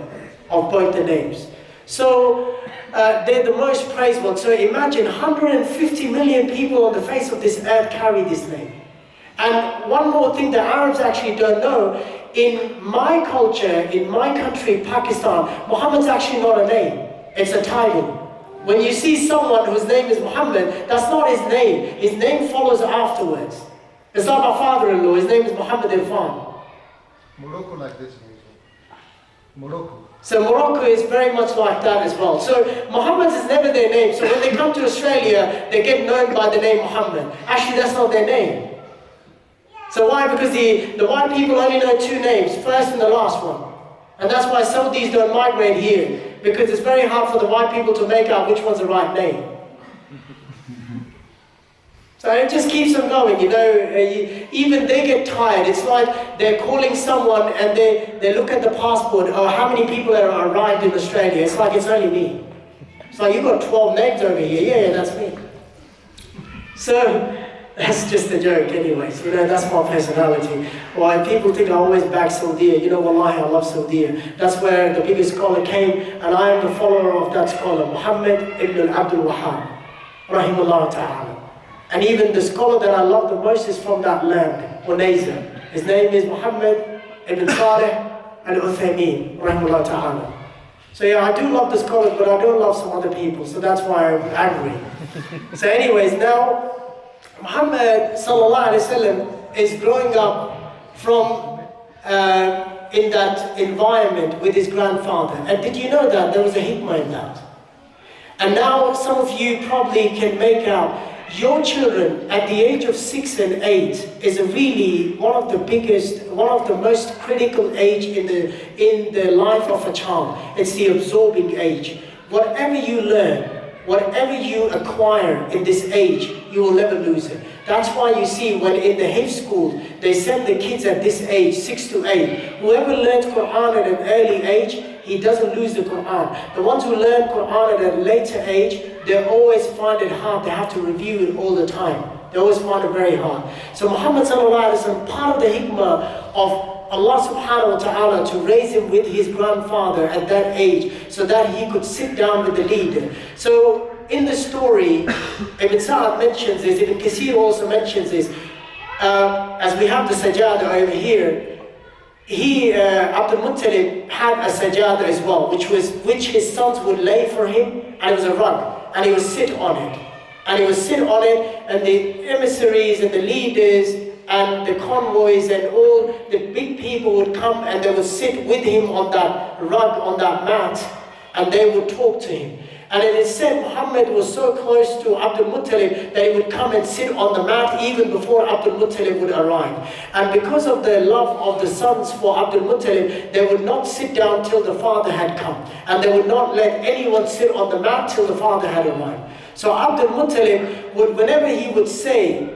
Speaker 2: of both the names. So they're the most praised ones. So imagine 150 million people on the face of this earth carry this name. And one more thing that Arabs actually don't know, in my culture, in my country, Pakistan, Muhammad's actually not a name, it's a title. When you see someone whose name is Muhammad, that's not his name. His name follows afterwards. It's not my father-in-law, his name is Muhammad Irfan.
Speaker 4: Morocco like this. Morocco.
Speaker 2: So Morocco is very much like that as well. So Muhammad is never their name. So when they come to Australia, they get known by the name Muhammad. Actually, that's not their name. So why? Because the white people only know two names, first and the last one. And that's why Saudis don't migrate here, because it's very hard for the white people to make out which one's the right name. So it just keeps them going, you know, even they get tired. It's like they're calling someone and they look at the passport, oh, how many people have arrived in Australia? It's like, it's only me. It's like, you've got 12 names over here. Yeah, that's me. So that's just a joke anyways, you know, that's my personality. Why people think I always back Saudi, you know, wallahi, I love Saudi. That's where the biggest scholar came, and I am the follower of that scholar, Muhammad ibn Abdul Wahhab, rahimahullah ta'ala. And even the scholar that I love the most is from that land, Unayza. His name is Muhammad ibn Saleh al-Uthaymeen, rahimahullah ta'ala. So yeah, I do love the scholars, but I don't love some other people, so that's why I'm angry. So anyways, now, Muhammad sallallahu alaihi wasallam is growing up from in that environment with his grandfather. And did you know that there was a hikmah in that? And now some of you probably can make out your children at the age of 6 and 8 is really one of the biggest, one of the most critical age in the life of a child. It's the absorbing age. Whatever you learn, whatever you acquire in this age, you will never lose it. That's why you see when in the Hifz school, they send the kids at this age, 6 to 8. Whoever learns Quran at an early age, he doesn't lose the Quran. The ones who learn Quran at a later age, they always find it hard. They have to review it all the time. They always find it very hard. So Muhammad sallallahu alaihi wasallam, part of the hikmah of Allah subhanahu wa ta'ala to raise him with his grandfather at that age so that he could sit down with the leader. So in the story, Ibn Sa'ad mentions this, Ibn Kathir also mentions this. As we have the sajada over here, Abdul Muttalib had a sajada as well, which his sons would lay for him, and it was a rug, and he would sit on it. And he would sit on it, and the emissaries and the leaders and the convoys and all the big people would come and they would sit with him on that rug, on that mat, and they would talk to him. And it is said Muhammad was so close to Abdul Muttalib that he would come and sit on the mat even before Abdul Muttalib would arrive. And because of the love of the sons for Abdul Muttalib, they would not sit down till the father had come. And they would not let anyone sit on the mat till the father had arrived. So Abdul Muttalib would, whenever he would see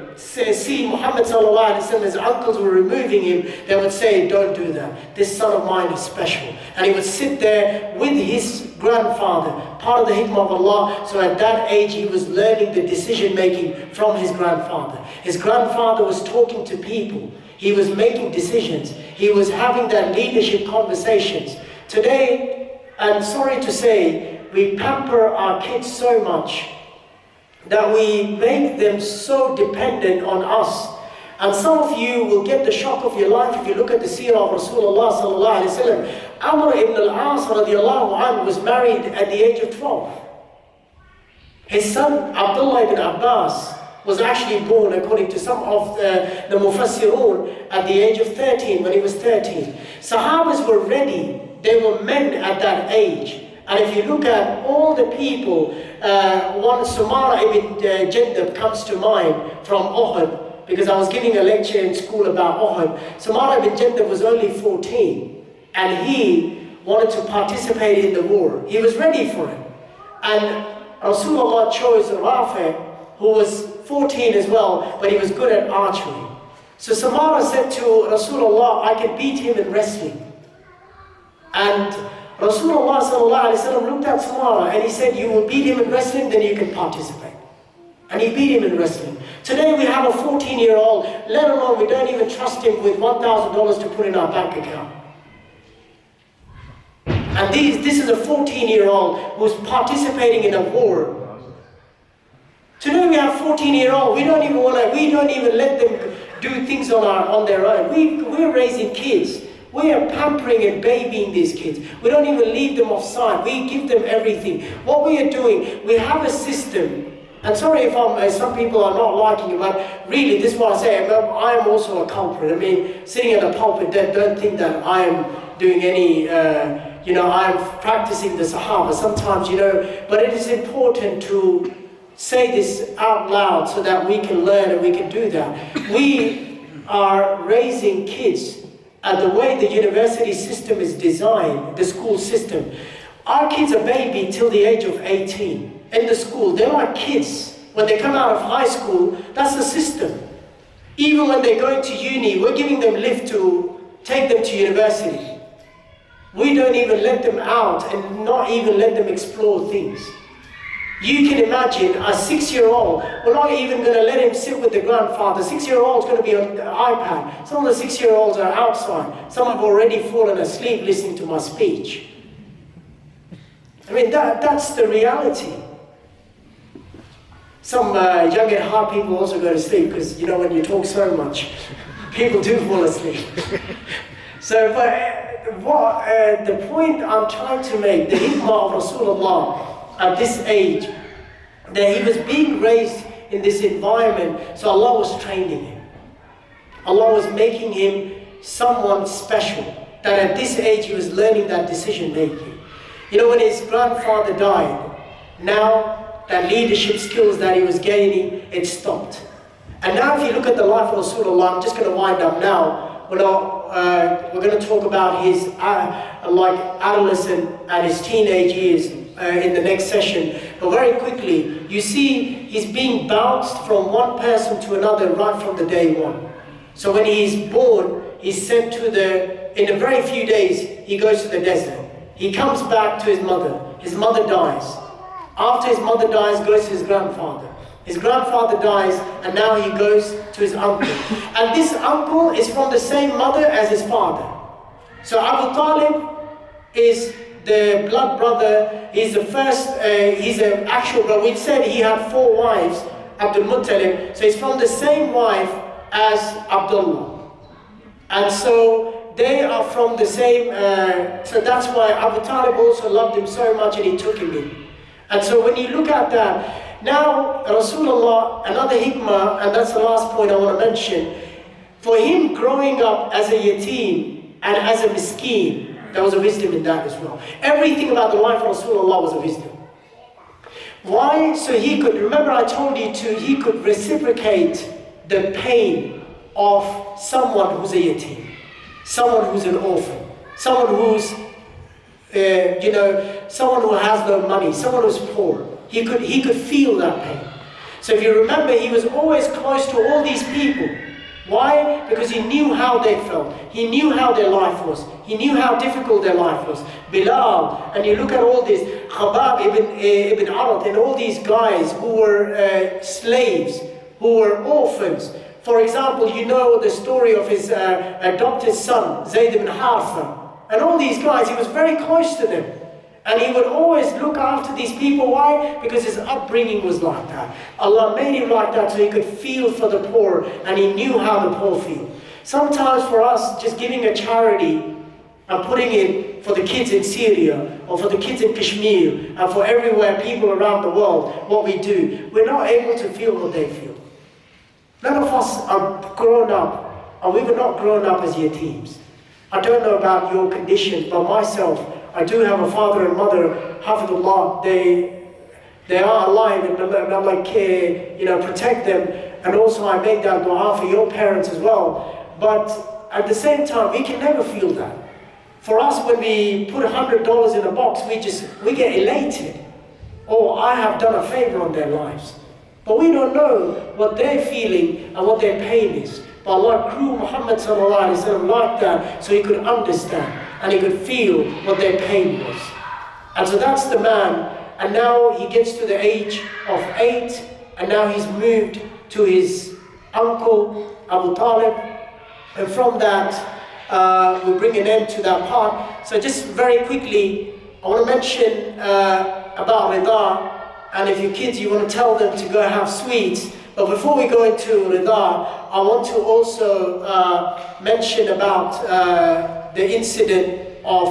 Speaker 2: Muhammad sallallahu alaihi wasallam, his uncles were removing him, they would say, don't do that. This son of mine is special. And he would sit there with his grandfather, part of the hikmah of Allah. So at that age, he was learning the decision making from his grandfather. His grandfather was talking to people. He was making decisions. He was having that leadership conversations. Today, I'm sorry to say, we pamper our kids so much that we make them so dependent on us. And some of you will get the shock of your life if you look at the Seeratur Rasool sallallahu alaihi wasallam. Amr ibn al-As radiallahu anhu was married at the age of 12. His son Abdullah ibn Abbas was actually born, according to some of the Mufassirun, at the age of 13, when he was 13. Sahabas were ready. They were men at that age. And if you look at all the people, one Sumara ibn Jandab comes to mind from Uhud, because I was giving a lecture in school about Uhud. Sumara ibn Jandab was only 14, and he wanted to participate in the war. He was ready for it. And Rasulullah chose Rafi who was 14 as well, but he was good at archery. So Samara said to Rasulullah, I can beat him in wrestling. And Rasulullah SAW looked at Samara and he said, you will beat him in wrestling, then you can participate. And he beat him in wrestling. Today we have a 14-year-old, let alone we don't even trust him with $1,000 to put in our bank account. And this is a 14-year-old who's participating in a war. Today we have 14-year-old. We don't even let them do things on their own. We're raising kids. We are pampering and babying these kids. We don't even leave them offside. We give them everything. What we are doing, we have a system. And sorry if some people are not liking it, but really, this is what I say. I am also a culprit. I mean, sitting at the pulpit, don't think that I am doing any, I'm practicing the Sahaba sometimes, but it is important to say this out loud so that we can learn and we can do that. We are raising kids and the way the university system is designed, the school system. Our kids are baby till the age of 18 in the school. They're like kids. When they come out of high school, that's the system. Even when they're going to uni, we're giving them lift to take them to university. We don't even let them out and not even let them explore things. You can imagine a 6-year-old, we're not even going to let him sit with the grandfather. 6-year-old's going to be on the iPad. Some of the 6-year-olds are outside. Some have already fallen asleep listening to my speech. I mean, that's the reality. Some young at heart people also go to sleep because, when you talk so much, people do fall asleep. So, but the point I'm trying to make, the hikmah of Rasulullah at this age, that he was being raised in this environment, so Allah was training him. Allah was making him someone special, that at this age he was learning that decision making. When his grandfather died, now that leadership skills that he was gaining, it stopped. And now if you look at the life of Rasulullah, I'm just going to wind up now. We're going to talk about his adolescent and his teenage years in the next session. But very quickly, you see he's being bounced from one person to another right from the day one. So when he's born, he's sent to in a very few days, he goes to the desert. He comes back to his mother. His mother dies. After his mother dies, goes to his grandfather. His grandfather dies, and now he goes to his uncle. And this uncle is from the same mother as his father. So Abu Talib is the blood brother. He's the first, he's an actual brother. We said he had 4 wives, Abdul Muttalib. So he's from the same wife as Abdullah. And so they are from the same, so that's why Abu Talib also loved him so much and he took him in. And so when you look at that, now Rasulullah, another hikmah, and that's the last point I want to mention, for him growing up as a yatim and as a miskeen, there was a wisdom in that as well. Everything about the life of Rasulullah was a wisdom. Why? So he could, remember I told you he could reciprocate the pain of someone who's a yatim, someone who's an orphan, someone who's someone who has no money, someone who's poor. He could feel that pain. So if you remember, he was always close to all these people. Why? Because he knew how they felt. He knew how their life was. He knew how difficult their life was. Bilal, and you look at all this, Khabab ibn Arat, and all these guys who were slaves, who were orphans. For example, you know the story of his adopted son, Zayd ibn Haritha. And all these guys, he was very close to them. And he would always look after these people. Why? Because his upbringing was like that. Allah made him like that so he could feel for the poor, and he knew how the poor feel. Sometimes for us, just giving a charity and putting it for the kids in Syria, or for the kids in Kashmir, and for everywhere, people around the world, what we do, we're not able to feel what they feel. None of us are grown up, and we were not grown up as yatims. I don't know about your conditions, but myself, I do have a father and mother, Hafidullah, they are alive, and I'm like, protect them. And also I make that dua for your parents as well. But at the same time, we can never feel that. For us, when we put $100 in a box, we get elated. Oh, I have done a favor on their lives. But we don't know what they're feeling and what their pain is. But Allah grew Muhammad SAW like that so he could understand and he could feel what their pain was. And so that's the man. And now he gets to the age of 8, and now he's moved to his uncle Abu Talib. And from that, we bring an end to that part. So just very quickly, I want to mention about Rida. And if your kids, you want to tell them to go have sweets. But before we go into Rida, I want to also mention about the incident of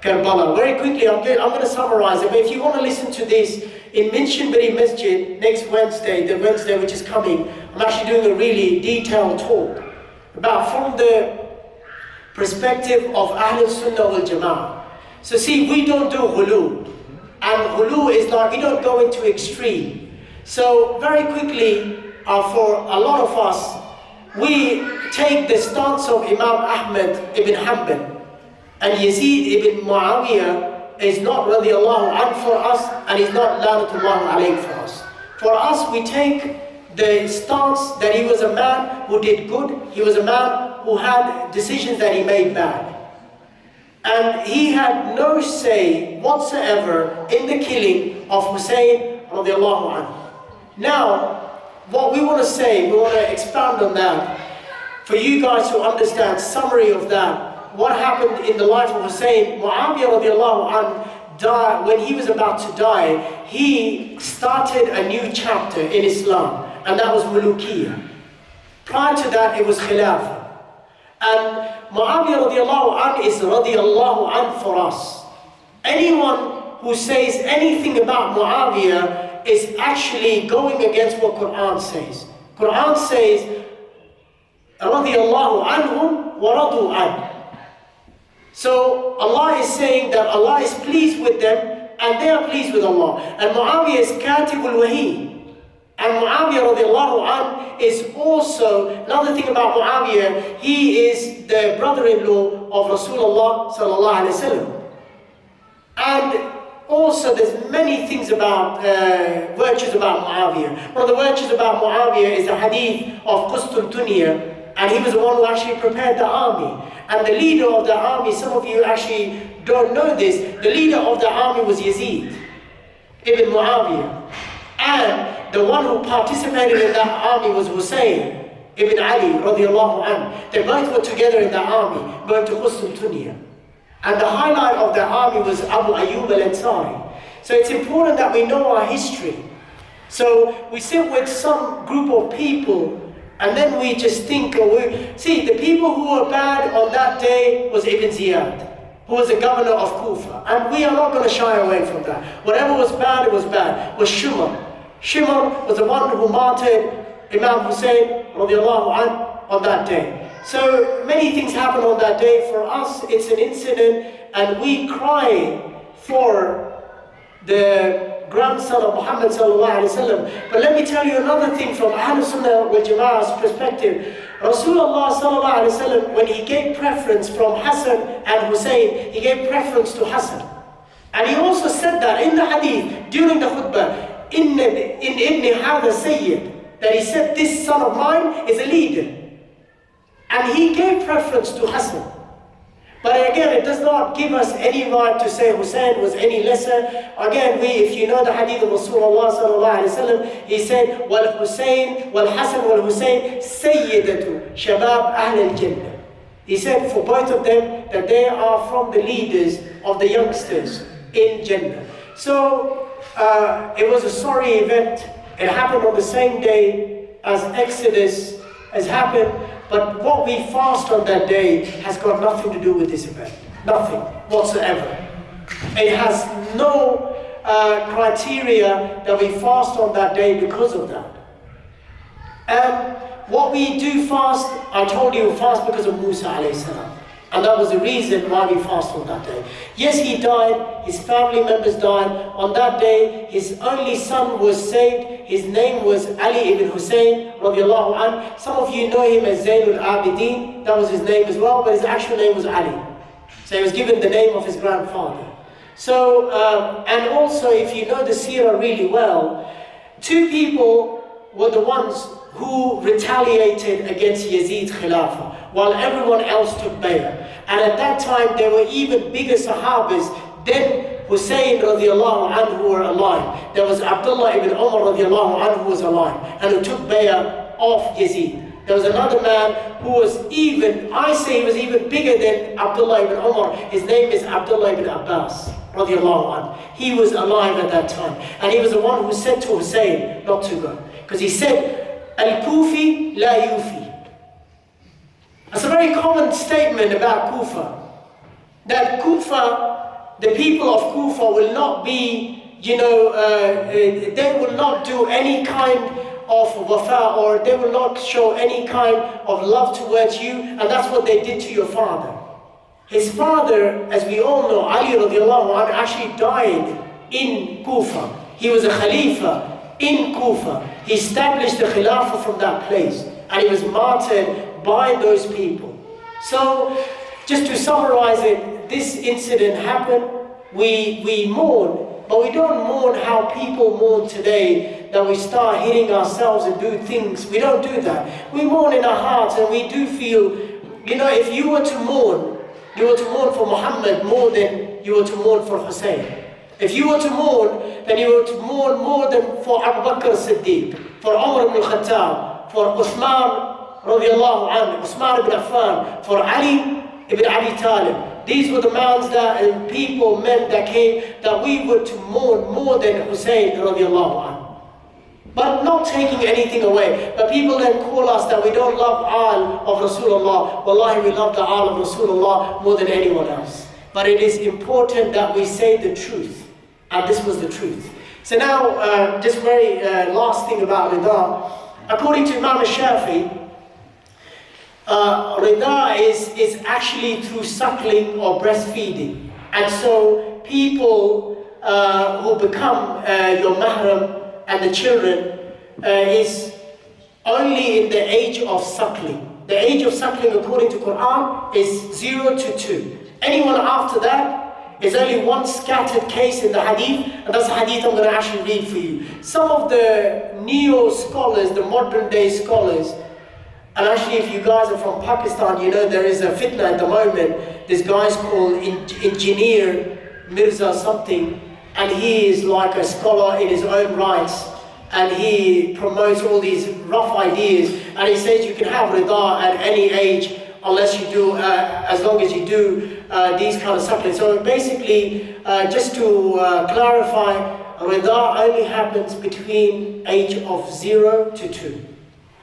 Speaker 2: Karbala. Very quickly, I'm going to summarize it. But if you want to listen to this, in Minshinbari Masjid next Wednesday, the Wednesday which is coming, I'm actually doing a really detailed talk about from the perspective of Ahlul Sunnah wal Jama'ah. So see, we don't do ghulu. And ghulu is like, we don't go into extreme. So very quickly, for a lot of us, we take the stance of Imam Ahmad ibn Hanbal. And Yazid ibn Muawiyah is not radiallahu anhu for us, and he's not lanatullahu alayhi for us. For us, we take the stance that he was a man who did good, he was a man who had decisions that he made bad. And he had no say whatsoever in the killing of Hussein radiallahu anhu. Now, what we want to say, we want to expand on that, for you guys to understand summary of that. What happened in the life of Hussein, Muawiyah radiallahu anhu died, when he was about to die, he started a new chapter in Islam, and that was Mulukiyah. Prior to that, it was Khilafah. And Muawiyah radiallahu anhu is radiallahu anhu for us. Anyone who says anything about Muawiyah is actually going against what Quran says. Quran says, radiallahu anhum wa radu anhu. So Allah is saying that Allah is pleased with them and they are pleased with Allah. And Muawiyah is Katibul Wahi. And Muawiyah radiallahu anhu is also, another thing about Muawiyah, he is the brother-in-law of Rasulullah sallallahu alaihi wasallam. And also there's many things about, virtues about Muawiyah. One of the virtues about Muawiyah is the hadith of Qustantuniyah. And he was the one who actually prepared the army. And the leader of the army, some of you actually don't know this, the leader of the army was Yazid ibn Muawiyah. And the one who participated in that army was Hussein ibn Ali radiallahu anhu. They both were together in the army, going to Qustantuniyah. And the highlight of the army was Abu Ayyub al-Ansari. So it's important that we know our history. So we sit with some group of people, and then we just think, see, the people who were bad on that day was Ibn Ziyad, who was the governor of Kufa. And we are not going to shy away from that. Whatever was bad, it was bad. Was Shumar. Shumar was the one who martyred Imam Hussein radiallahu anhu on that day. So many things happened on that day. For us, it's an incident, and we cry for the grandson of Muhammad SAW. But let me tell you another thing from Ahlul Sunnah wal Jama'ah's perspective. Rasulullah SAW, when he gave preference from Hassan and Hussein, he gave preference to Hassan. And he also said that in the hadith, during the khutbah, in Ibn Hadha Sayyid, that he said, this son of mine is a leader. And he gave preference to Hassan. But again, it does not give us any right to say Hussein was any lesser. Again, if you know the hadith of Rasulullah sallallahu alaihi wasallam, he said, "Wal Hussein, wal Hassan, wal Hussein, sayyidatu shabab ahl al-Jannah." He said for both of them that they are from the leaders of the youngsters in Jannah. So it was a sorry event. It happened on the same day as Exodus has happened. But what we fast on that day has got nothing to do with this event. Nothing whatsoever. It has no criteria that we fast on that day because of that. And what we do fast, I told you, we fast because of Musa alayhi salam. And that was the reason why we fast on that day. Yes, he died, his family members died. On that day, his only son was saved. His name was Ali ibn Hussein radiallahu anhu. Some of you know him as Zainul Abidin. That was his name as well, but his actual name was Ali. So he was given the name of his grandfather. So, and also if you know the seerah really well, Two people were the ones who retaliated against Yazid's Khilafah, while everyone else took bay'ah. And at that time, there were even bigger Sahabas than Hussein radiallahu anhu were alive. There was Abdullah ibn Umar radiallahu anhu who was alive, and who took bay'ah of Yazid. There was another man who was even, I say he was even bigger than Abdullah ibn Umar. His name is Abdullah ibn Abbas radiallahu anhu. He was alive at that time. And he was the one who said to Hussein not to go. Because he said, Al-Kufi la yufi. That's a very common statement about Kufa. That Kufa, the people of Kufa will not be, they will not do any kind of wafa, or they will not show any kind of love towards you, and that's what they did to your father. His father, as we all know, Ali radiallahu anhu, actually died in Kufa. He was a Khalifa in Kufa. He established the Khilafah from that place, and he was martyred by those people. So, just to summarize it, this incident happened. We mourn, but we don't mourn how people mourn today, that we start hitting ourselves and do things. We don't do that. We mourn in our hearts, and we do feel, if you were to mourn for Muhammad more than you were to mourn for Hussein. If you were to mourn, then you were to mourn more than for Abu Bakr Siddiq, for Umar ibn Khattab, for Uthman radiallahu anhu, Uthman ibn Affan, for Ali ibn Abi Talib. These were the men that came, that we were to mourn more than Hussein radiallahu anhu. But not taking anything away. But people then call us that we don't love Al of Rasulullah. Wallahi, we love the Al of Rasulullah more than anyone else. But it is important that we say the truth. And this was the truth. So now, just very last thing about Rida. According to Imam Shafi, Rida is actually through suckling or breastfeeding. And so people who become your mahram and the children is only in the age of suckling. The age of suckling according to Quran is 0 to 2. Anyone after that is only one scattered case in the hadith, and that's the hadith I'm going to actually read for you. Some of the neo-scholars, the modern day scholars, and actually if you guys are from Pakistan, you know there is a fitna at the moment. This guy's called Engineer Mirza something, and he is like a scholar in his own rights, and he promotes all these rough ideas, and he says you can have Rida at any age unless you do, as long as you do these kind of suckling. So basically, just to clarify, Rida only happens between age of 0 to 2.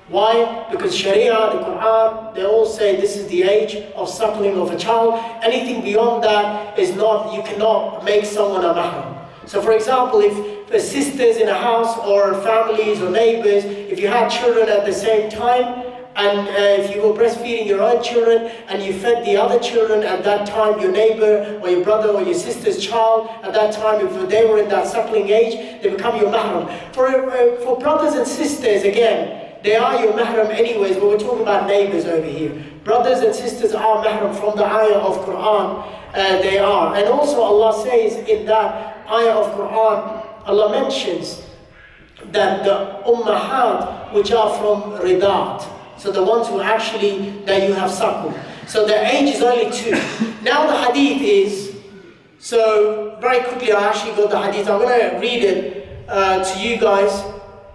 Speaker 2: Why? Because Sharia, the Quran, they all say this is the age of suckling of a child. Anything beyond that is not, you cannot make someone a mahram. So for example, if sisters in a house or families or neighbors, if you had children at the same time, and if you were breastfeeding your own children and you fed the other children at that time, your neighbor or your brother or your sister's child, at that time, if they were in that suckling age, they become your mahram. For brothers and sisters, again, they are your mahram anyways, but we're talking about neighbors over here. Brothers and sisters are mahram from the ayah of Quran, they are. And also Allah says in that ayah of Quran, Allah mentions that the ummahat, which are from ridat, so the ones who actually, that you have suckled. So the age is only 2. Now the hadith is, so very quickly I actually got the hadith. I'm going to read it to you guys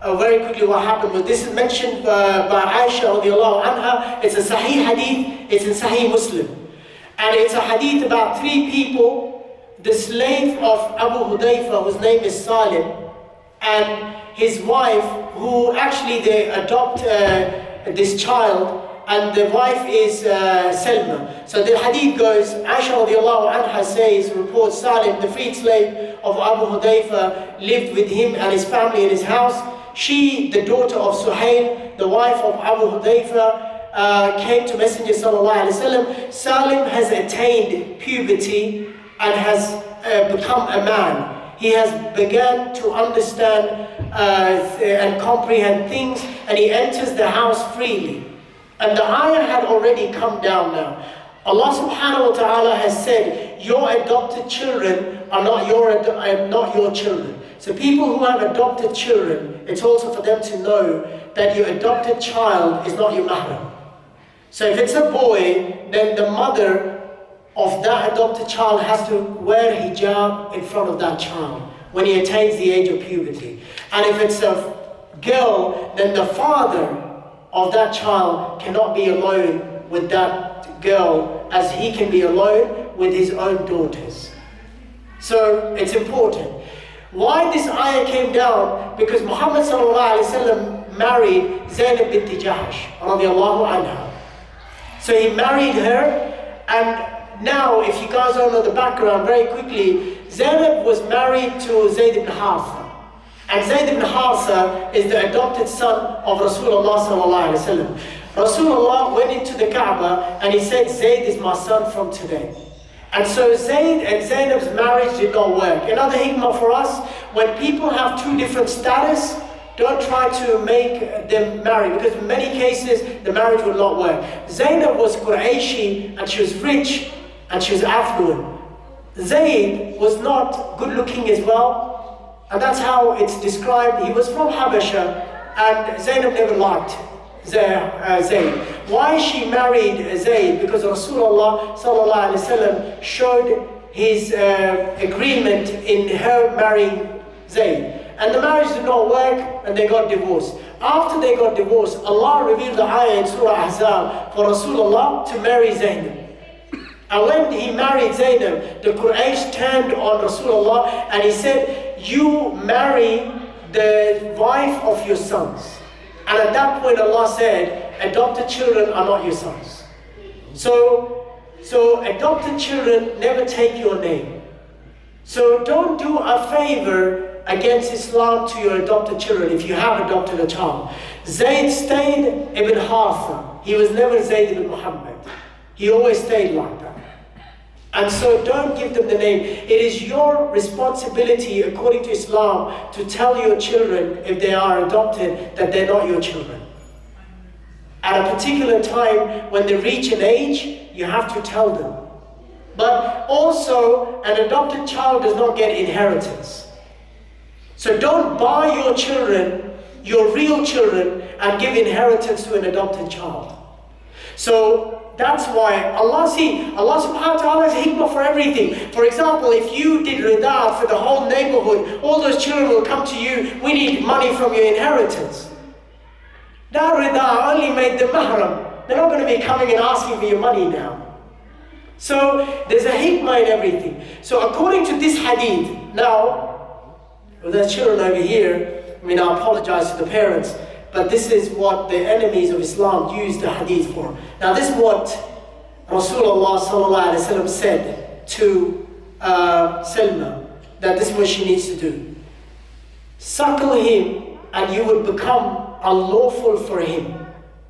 Speaker 2: very quickly what happened. But this is mentioned by Aisha radiallahu anha. It's a sahih hadith, it's in Sahih Muslim. And it's a hadith about 3 people. The slave of Abu Hudayfa, whose name is Salim, and his wife, who actually they adopt this child, and the wife is Selma. So the hadith goes, Aisha radiallahu anha says, reports Salim, the freed slave of Abu Hudayfa, lived with him and his family in his house. She, the daughter of Suhail, the wife of Abu Hudayfa, came to Messenger sallallahu alaihi wasallam. Salim has attained puberty and has become a man. He has begun to understand and comprehend things, and he enters the house freely. And the ayah had already come down now. Allah subhanahu wa ta'ala has said, your adopted children are not your children. So people who have adopted children, it's also for them to know that your adopted child is not your mahram. So if it's a boy, then the mother of that adopted child has to wear hijab in front of that child when he attains the age of puberty. And if it's a girl, then the father of that child cannot be alone with that girl as he can be alone with his own daughters. So it's important. Why this ayah came down? Because Muhammad SAW married Zainab bint Jahash radiallahu anha. So he married her, and now if you guys don't know the background very quickly, Zainab was married to Zayd ibn Haritha. And Zayd ibn Haritha is the adopted son of Rasulullah SAW. Rasulullah went into the Kaaba and he said, Zayd is my son from today. And so Zayd and Zainab's marriage did not work. Another hikmah for us, when people have two different status, don't try to make them marry, because in many cases the marriage will not work. Zainab was Qurayshi and she was rich and she was affluent. Zayd was not good looking as well, and that's how it's described. He was from Habasha and Zainab never liked Zayd. Why she married Zayd? Because Rasulullah SAW showed his agreement in her marrying Zayd. And the marriage did not work and they got divorced. After they got divorced, Allah revealed the ayah in Surah Ahzab for Rasulullah to marry Zaynab. And when he married Zaynab, the Quraysh turned on Rasulullah and he said, you marry the wife of your sons. And at that point Allah said, adopted children are not your sons. So adopted children never take your name. So don't do a favor against Islam to your adopted children if you have adopted a child. Zayd stayed ibn Haritha. He was never Zayd ibn Muhammad. He always stayed like that. And so don't give them the name. It is your responsibility according to Islam to tell your children, if they are adopted, that they're not your children. At a particular time when they reach an age, you have to tell them. But also, an adopted child does not get inheritance. So don't buy your children, your real children, and give inheritance to an adopted child. So that's why Allah subhanahu wa ta'ala has hikmah for everything. For example, if you did rida for the whole neighborhood, all those children will come to you, we need money from your inheritance. That rida only made them mahram. They're not going to be coming and asking for your money now. So there's a hikmah in everything. So according to this hadith, now, well, there's children over here, I apologize to the parents, but this is what the enemies of Islam use the hadith for. Now this is what Rasulullah SAW said to Salma, that this is what she needs to do. Suckle him and you will become unlawful for him,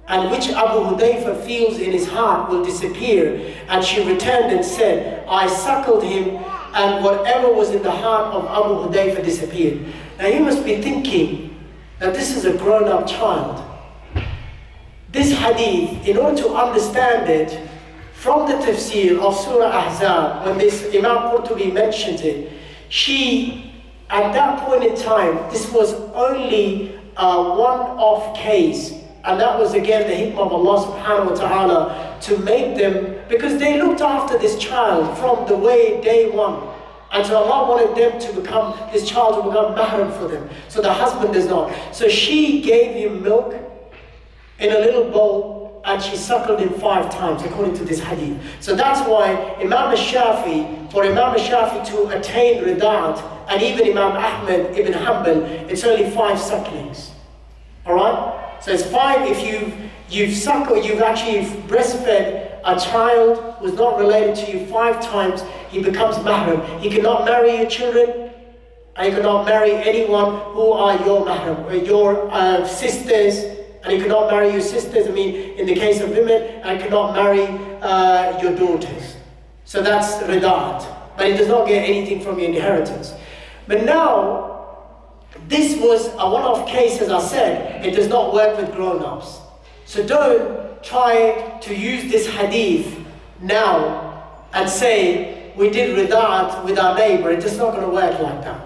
Speaker 2: and which Abu Hudayfa feels in his heart will disappear. And she returned and said, I suckled him, and whatever was in the heart of Abu Hudayfa disappeared. Now you must be thinking that this is a grown-up child. This hadith, in order to understand it, from the tafsir of Surah Ahzab, when this Imam Qurtubi mentions it, she, at that point in time, this was only a one-off case. And that was again the hikmah of Allah subhanahu wa ta'ala to make them, because they looked after this child from the way day one. And so Allah wanted them to become, this child to become mahram for them. So the husband does not. So she gave him milk in a little bowl and she suckled him 5 times according to this hadith. So that's why Imam al-Shafi, for Imam al-Shafi to attain rida'at, and even Imam Ahmad ibn Hanbal, it's only 5 sucklings. Alright? So it's 5 if you've suckled, you've actually breastfed a child who is not related to you 5 times, he becomes mahram. He cannot marry your children, and he cannot marry anyone who are your mahram, your sisters, and he cannot marry your sisters, in the case of women, and cannot marry your daughters. So that's rida'at. But he does not get anything from your inheritance. But now, this was a one-off case, as I said. It does not work with grown-ups. So don't try to use this hadith now and say, we did rida'at with our neighbor. It's just not going to work like that.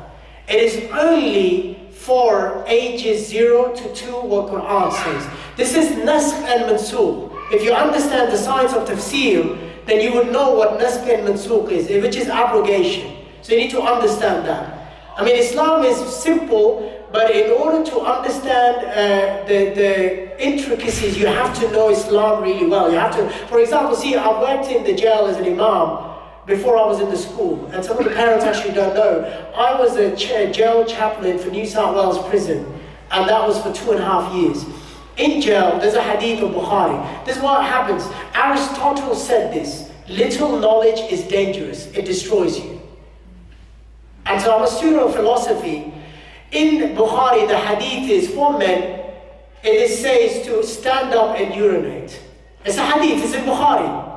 Speaker 2: It is only for ages 0 to 2 what Quran says. This is nasakh and mansukh. If you understand the science of tafsir, then you would know what nasakh and mansukh is, which is abrogation. So you need to understand that. I mean, Islam is simple, but in order to understand the intricacies, you have to know Islam really well. You have to, for example, see, I worked in the jail as an imam before I was in the school, and some of the parents actually don't know. I was a jail chaplain for New South Wales prison, and that was for 2.5 years. In jail, there's a hadith of Bukhari. This is what happens. Aristotle said this: little knowledge is dangerous, it destroys you. And so I'm a student of philosophy. In Bukhari, the hadith is for men, it says to stand up and urinate. It's a hadith, it's in Bukhari.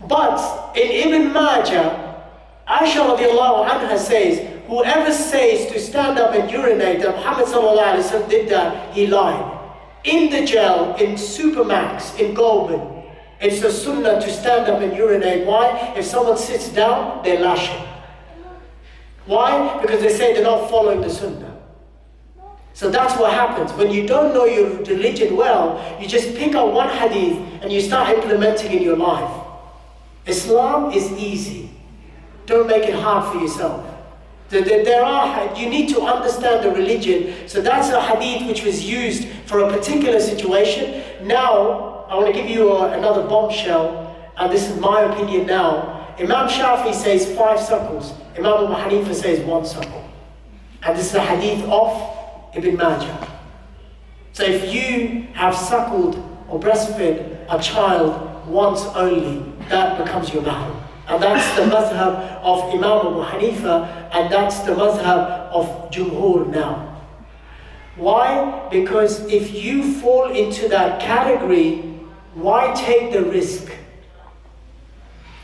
Speaker 2: But in Ibn Majah, Aisha radiallahu anha says, whoever says to stand up and urinate, that Muhammad SAW did that, he lied. In the jail, in Supermax, in Goulburn, it's a sunnah to stand up and urinate. Why? If someone sits down, they lash him. Why? Because they say they're not following the sunnah. So that's what happens. When you don't know your religion well, you just pick up one hadith and you start implementing in your life. Islam is easy. Don't make it hard for yourself. You need to understand the religion. So that's a hadith which was used for a particular situation. Now, I want to give you another bombshell, and this is my opinion now. Imam Shafi says 5 suckles. Imam Abu Hanifa says 1 suckle. And this is a hadith of Ibn Majah. So if you have suckled or breastfed a child once only, that becomes your mahram. And that's the madhab of Imam Abu Hanifa, and that's the madhab of Jumhur now. Why? Because if you fall into that category, why take the risk?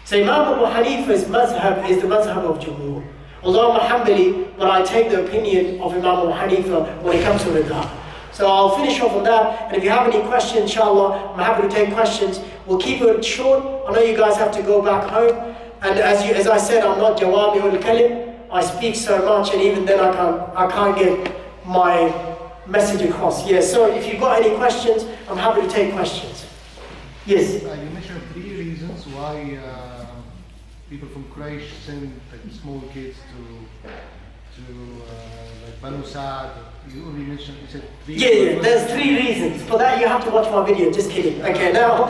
Speaker 2: So Imam Abu Hanifa's madhab is the madhab of Jumhur. Although I'm a Hanbali, but I take the opinion of Imam Abu Hanifa when it comes to Rida. So I'll finish off on that, and if you have any questions, inshallah, I'm happy to take questions. We'll keep it short. I know you guys have to go back home, and as I said, I'm not Jawami ul Kalim. I speak so much, and even then I can't get my message across. Yes. So if you've got any questions, I'm happy to take questions. Yes.
Speaker 4: You mentioned 3 reasons why people from Quraysh send small kids to like Banu Sa'd. You only mentioned, you said 3.
Speaker 2: Yeah, there's 3 reasons. For that, you have to watch my video. Just kidding. Okay, now.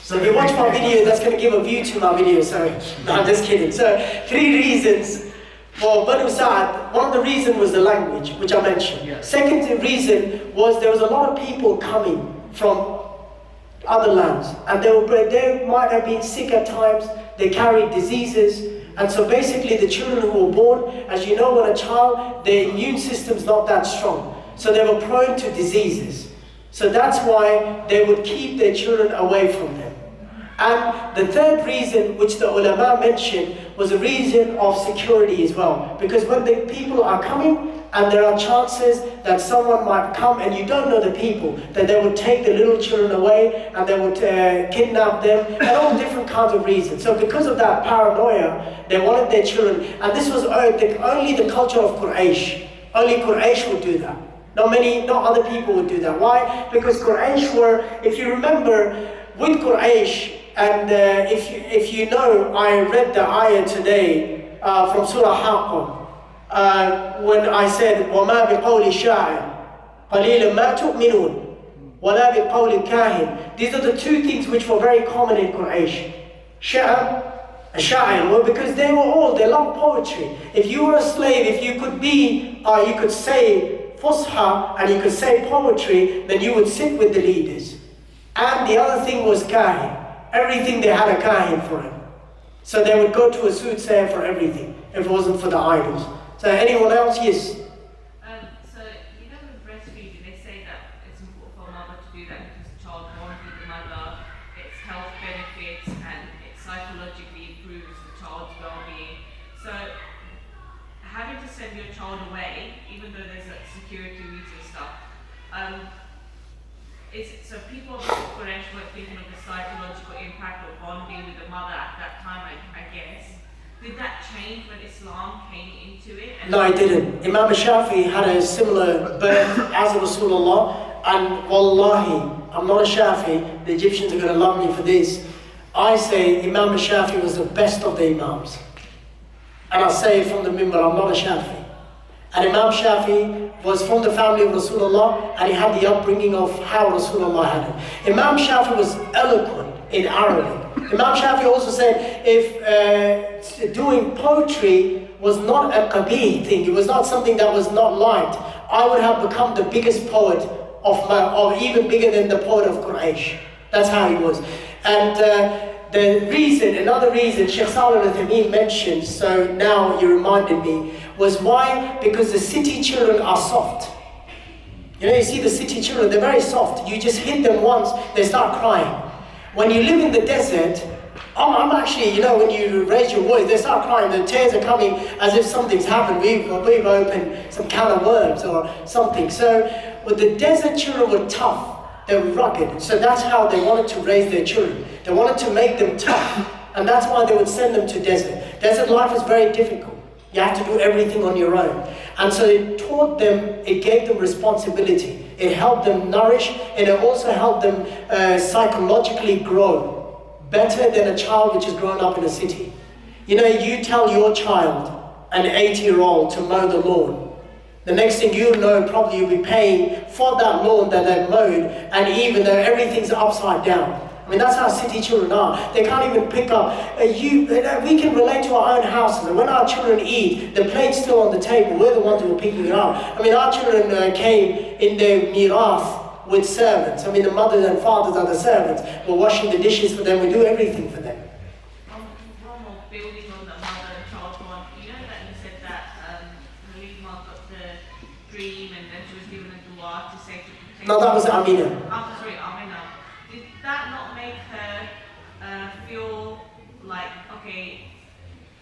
Speaker 2: So if you watch my video, that's going to give a view to my video. Sorry. No, I'm just kidding. So 3 reasons for Banu Sa'd. One of the reasons was the language, which I mentioned.
Speaker 4: Yeah.
Speaker 2: Second reason was there was a lot of people coming from other lands, and they might have been sick at times. They carried diseases. And so basically the children who were born, as you know, when a child, their immune system's not that strong. So they were prone to diseases. So that's why they would keep their children away from them. And the third reason, which the ulama mentioned, was a reason of security as well. Because when the people are coming, and there are chances that someone might come and you don't know the people, that they would take the little children away and they would kidnap them, and all different kinds of reasons. So because of that paranoia, they wanted their children, and this was only the culture of Quraysh. Only Quraysh would do that. Not other people would do that. Why? Because Quraysh were, if you remember, with Quraysh, and if you know, I read the ayah today from Surah Haqqam. When I said, وَمَا بِقَوْلِ شَاعِرٍ قَلِيلًا مَا تُؤْمِنُونَ وَلَا بِقَوْلِ كَاهِنٍ. These are the 2 things which were very common in Quraysh. Sha'ar and sha'ir. Well, because they loved poetry. If you were a slave, if you could say fusha and you could say poetry, then you would sit with the leaders. And the other thing was kahin. Everything they had a kahin for him. So they would go to a soothsayer for everything, if it wasn't for the idols. So anyone else? Yes?
Speaker 5: So you know with breastfeeding, they say that it's important for a mother to do that because the child bonds with the mother, its health benefits, and it psychologically improves the child's well-being. So having to send your child away, even though there's like security reasons and stuff, so people of Quraysh were thinking of the psychological impact of bonding with the mother at that time, I guess. did that change when Islam came into it? And
Speaker 2: No, it didn't. Imam Shafi'i had a similar birth as Rasulullah, and wallahi, I'm not a Shafi'i, the Egyptians are going to love me for this. I say Imam Shafi'i was the best of the Imams. And I say it from the mimbar, I'm not a Shafi'i. And Imam Shafi'i was from the family of Rasulullah, and he had the upbringing of how Rasulullah had it. Imam Shafi'i was eloquent in Arabic. Imam Shafi'i also said if doing poetry was not a qabih thing, it was not something that was not liked, I would have become the biggest poet or even bigger than the poet of Quraysh. That's how he was. And another reason Sheikh Salih al-Uthaymeen mentioned, so now you reminded me, was why? Because the city children are soft. You know, you see the city children, they're very soft. You just hit them once, they start crying. When you live in the desert, I'm actually, you know, when you raise your voice, they start crying, the tears are coming as if something's happened. We've opened some can of worms or something. So, well, the desert children were tough, they were rugged. So that's how they wanted to raise their children. They wanted to make them tough. And that's why they would send them to desert. Desert life is very difficult. You have to do everything on your own. And so it taught them, it gave them responsibility. It helped them nourish, and it also helped them psychologically grow better than a child which has grown up in a city. You know, you tell your child, an 8-year-old, to mow the lawn. The next thing you know, probably you'll be paying for that lawn that they've mowed, and even though everything's upside down. I mean, that's how city children are. They can't even pick up. We can relate to our own houses. And when our children eat, the plate's still on the table. We're the ones who are picking it up. I mean, our children came in their mirath with servants. I mean, the mothers and fathers are the servants. We're washing the dishes for them. We do everything for them.
Speaker 5: One more building on the mother and child one. You know that you said that Halima got the dream and then she was given a dua to say to...
Speaker 2: No, that was Amina.
Speaker 5: Sorry, Amina. Did that not make her feel like, okay,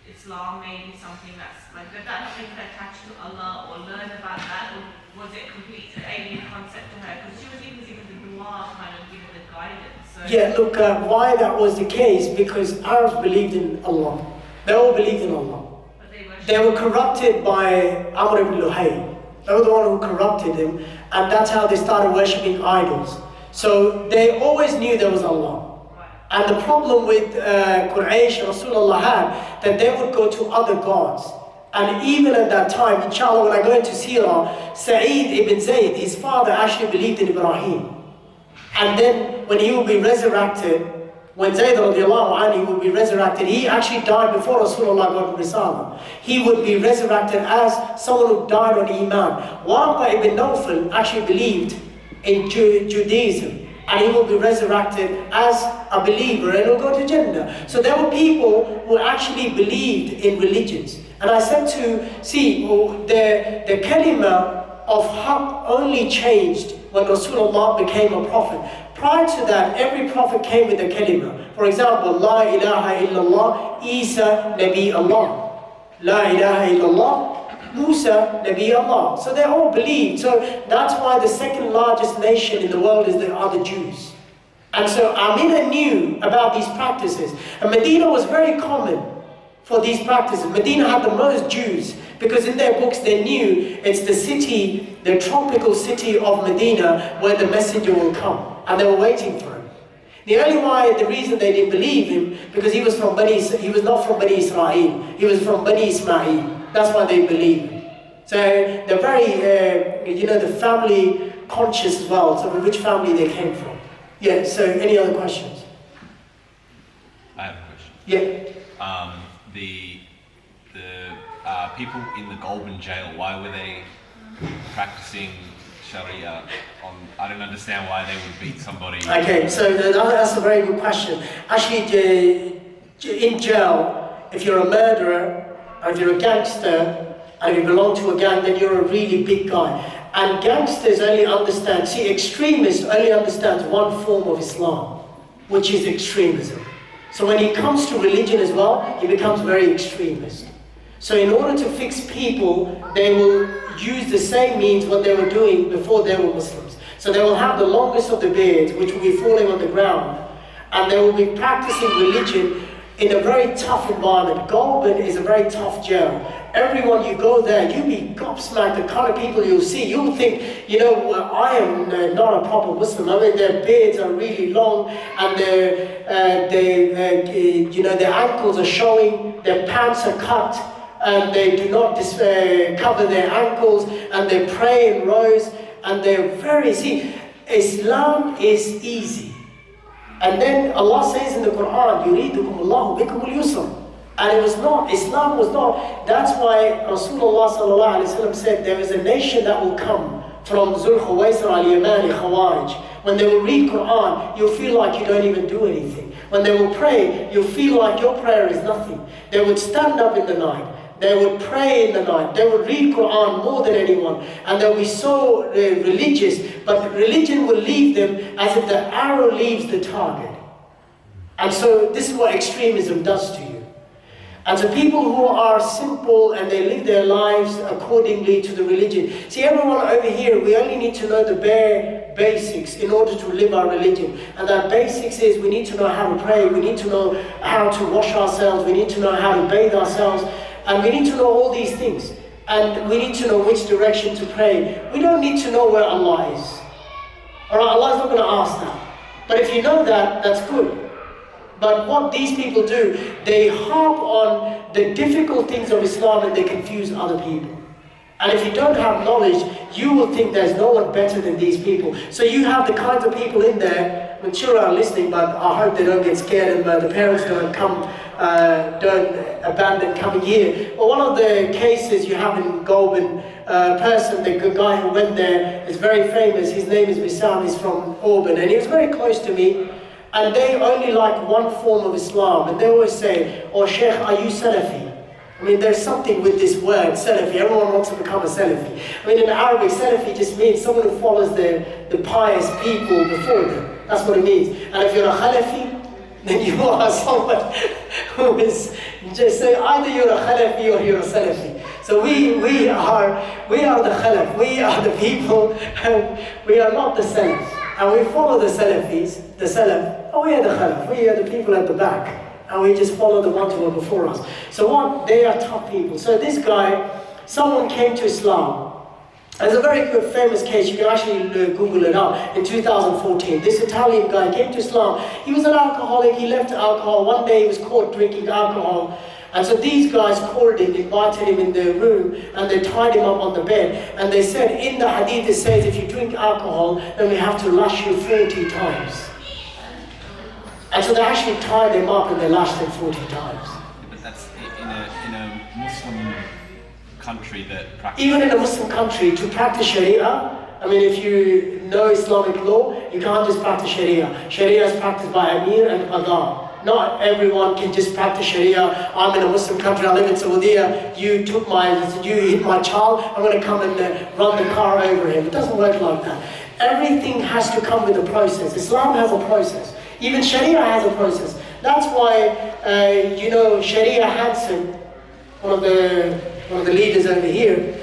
Speaker 5: Islam may be something that's like, did that not make her attached to Allah or learn about that, or was it a complete alien concept to her? Because she was even given the dua, kind of given the guidance. So
Speaker 2: Yeah, look, why that was the case, because Arabs believed in Allah. They all believed in Allah.
Speaker 5: but
Speaker 2: They were corrupted by Amr ibn Luhay. They were the one who corrupted him, and that's how they started worshipping idols. So they always knew there was Allah. And the problem with Quraysh, Rasulullah had, that they would go to other gods. And even at that time, inshallah, when I go into Seerah, Sa'id ibn Zayd, his father actually believed in Ibrahim. And then when he will be resurrected, when Zayd radiallahu anhu will be resurrected, he actually died before Rasulullah got Risalah. He would be resurrected as someone who died on Iman. Warqa ibn Nawfal actually believed in Judaism, and he will be resurrected as a believer and will go to Jannah. So there were people who actually believed in religions. And I said to see, the kalima of haqq only changed when Rasulullah became a prophet. Prior to that, every prophet came with a kalima. For example, La ilaha illallah, Isa Nabi Allah. La ilaha illallah, Musa, Nabi Allah. So they all believed. So that's why the second largest nation in the world are the Jews. And so Amina knew about these practices. And Medina was very common for these practices. Medina had the most Jews because in their books they knew it's the city, the tropical city of Medina where the messenger will come. And they were waiting for him. The reason they didn't believe him, because he was not from Bani Israel. He was from Bani Ismail. That's why they believe him. So they're very, the family conscious as well, so which family they came from. Yeah, so any other questions?
Speaker 3: I have a question.
Speaker 2: Yeah.
Speaker 3: The people in the Golden Jail, why were they practicing Sharia on, I don't understand why they would beat somebody.
Speaker 2: Okay, so that's a very good question. Actually, in jail, if you're a murderer, or if you're a gangster, and you belong to a gang, then you're a really big guy. And gangsters only understand, extremists only understand one form of Islam, which is extremism. So when it comes to religion as well, he becomes very extremist. So in order to fix people, they will use the same means what they were doing before they were Muslims. So they will have the longest of the beards, which will be falling on the ground, and they will be practicing religion in a very tough environment. Goulburn is a very tough jail. Everyone you go there, you'll be gobsmacked the kind of people you'll see. You'll think, you know, I am not a proper Muslim. I mean, their beards are really long, and you know, their ankles are showing, their pants are cut, and they do not cover their ankles, and they pray in rows, and they're very, see, Islam is easy. And then Allah says in the Quran, يُرِيدُكُمُ اللَّهُ بِكُمُ الْيُسْرَ. And it was not, Islam was not. That's why Rasulullah SAW said there is a nation that will come from Zul Khuwaisar al-Yamani Khawarij. When they will read Quran, you'll feel like you don't even do anything. When they will pray, you'll feel like your prayer is nothing. They would stand up in the night. They would pray in the night. They would read Quran more than anyone. And they'll be so religious. But religion will leave them as if the arrow leaves the target. And so this is what extremism does to you. And so people who are simple and they live their lives accordingly to the religion. See, everyone over here, we only need to know the bare basics in order to live our religion. And that basics is we need to know how to pray, we need to know how to wash ourselves, we need to know how to bathe ourselves, and we need to know all these things. And we need to know which direction to pray. We don't need to know where Allah is. Alright, Allah is not going to ask that. But if you know that, that's good. But what these people do, they harp on the difficult things of Islam and they confuse other people. And if you don't have knowledge, you will think there's no one better than these people. So you have the kinds of people in there, I'm sure are listening, but I hope they don't get scared and the parents don't don't abandon coming here. Well, one of the cases you have in Goulburn, the guy who went there is very famous. His name is Wissam, he's from Auburn, and he was very close to me. And they only like one form of Islam, and they always say, "Oh Sheikh, are you Salafi?" I mean, there's something with this word, Salafi. Everyone wants to become a Salafi. I mean, in Arabic, Salafi just means someone who follows the pious people before them. That's what it means. And if you're a Khalafi, then you are someone who is just say either you're a Khalafi or you're a Salafi. So we are the Khalaf. We are the people, and we are not the Salaf. And we follow the Salafis, the Salaf. Oh, we are the Khalaf. We are the people at the back. And we just follow the ones who were before us. So what? They are tough people. So this guy, someone came to Islam. There's a very good famous case, you can actually Google it out, in 2014. This Italian guy came to Islam. He was an alcoholic, he left alcohol. One day he was caught drinking alcohol. And so these guys called him, invited him in their room, and they tied him up on the bed. And they said, in the hadith it says, if you drink alcohol, then we have to lash you 40 times. And so they actually tied him up and they lashed him 40 times.
Speaker 3: But that's in a Muslim country that practices...
Speaker 2: Even in a Muslim country, to practice Sharia, I mean, if you know Islamic law, you can't just practice Sharia. Sharia is practiced by Amir and Qadha. Not everyone can just practice Sharia. I'm in a Muslim country, I live in Saudi, you hit my child, I'm going to come and run the car over him. It doesn't work like that. Everything has to come with a process. Islam has a process. Even Sharia has a process. That's why, you know, Sharia Hansen, one of the leaders over here,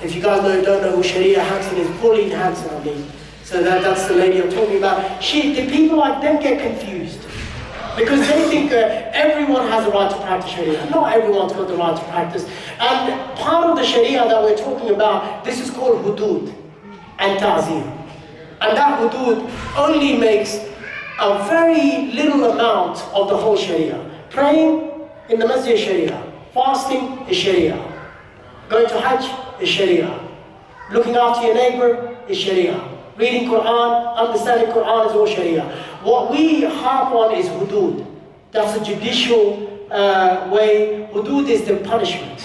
Speaker 2: if you guys don't know who Sharia Hansen is, Pauline Hansen, I mean. So that's the lady I'm talking about. The people like them get confused. Because they think everyone has a right to practice Sharia. Not everyone's got the right to practice. And part of the Sharia that we're talking about, this is called hudud and ta'zir. And that hudud only makes a very little amount of the whole Sharia. Praying in the masjid is Sharia. Fasting is Sharia. Going to Hajj is Sharia. Looking after your neighbor is Sharia. Reading Quran, understanding Quran is all Sharia. What we harp on is hudud. That's a judicial way. Hudud is the punishment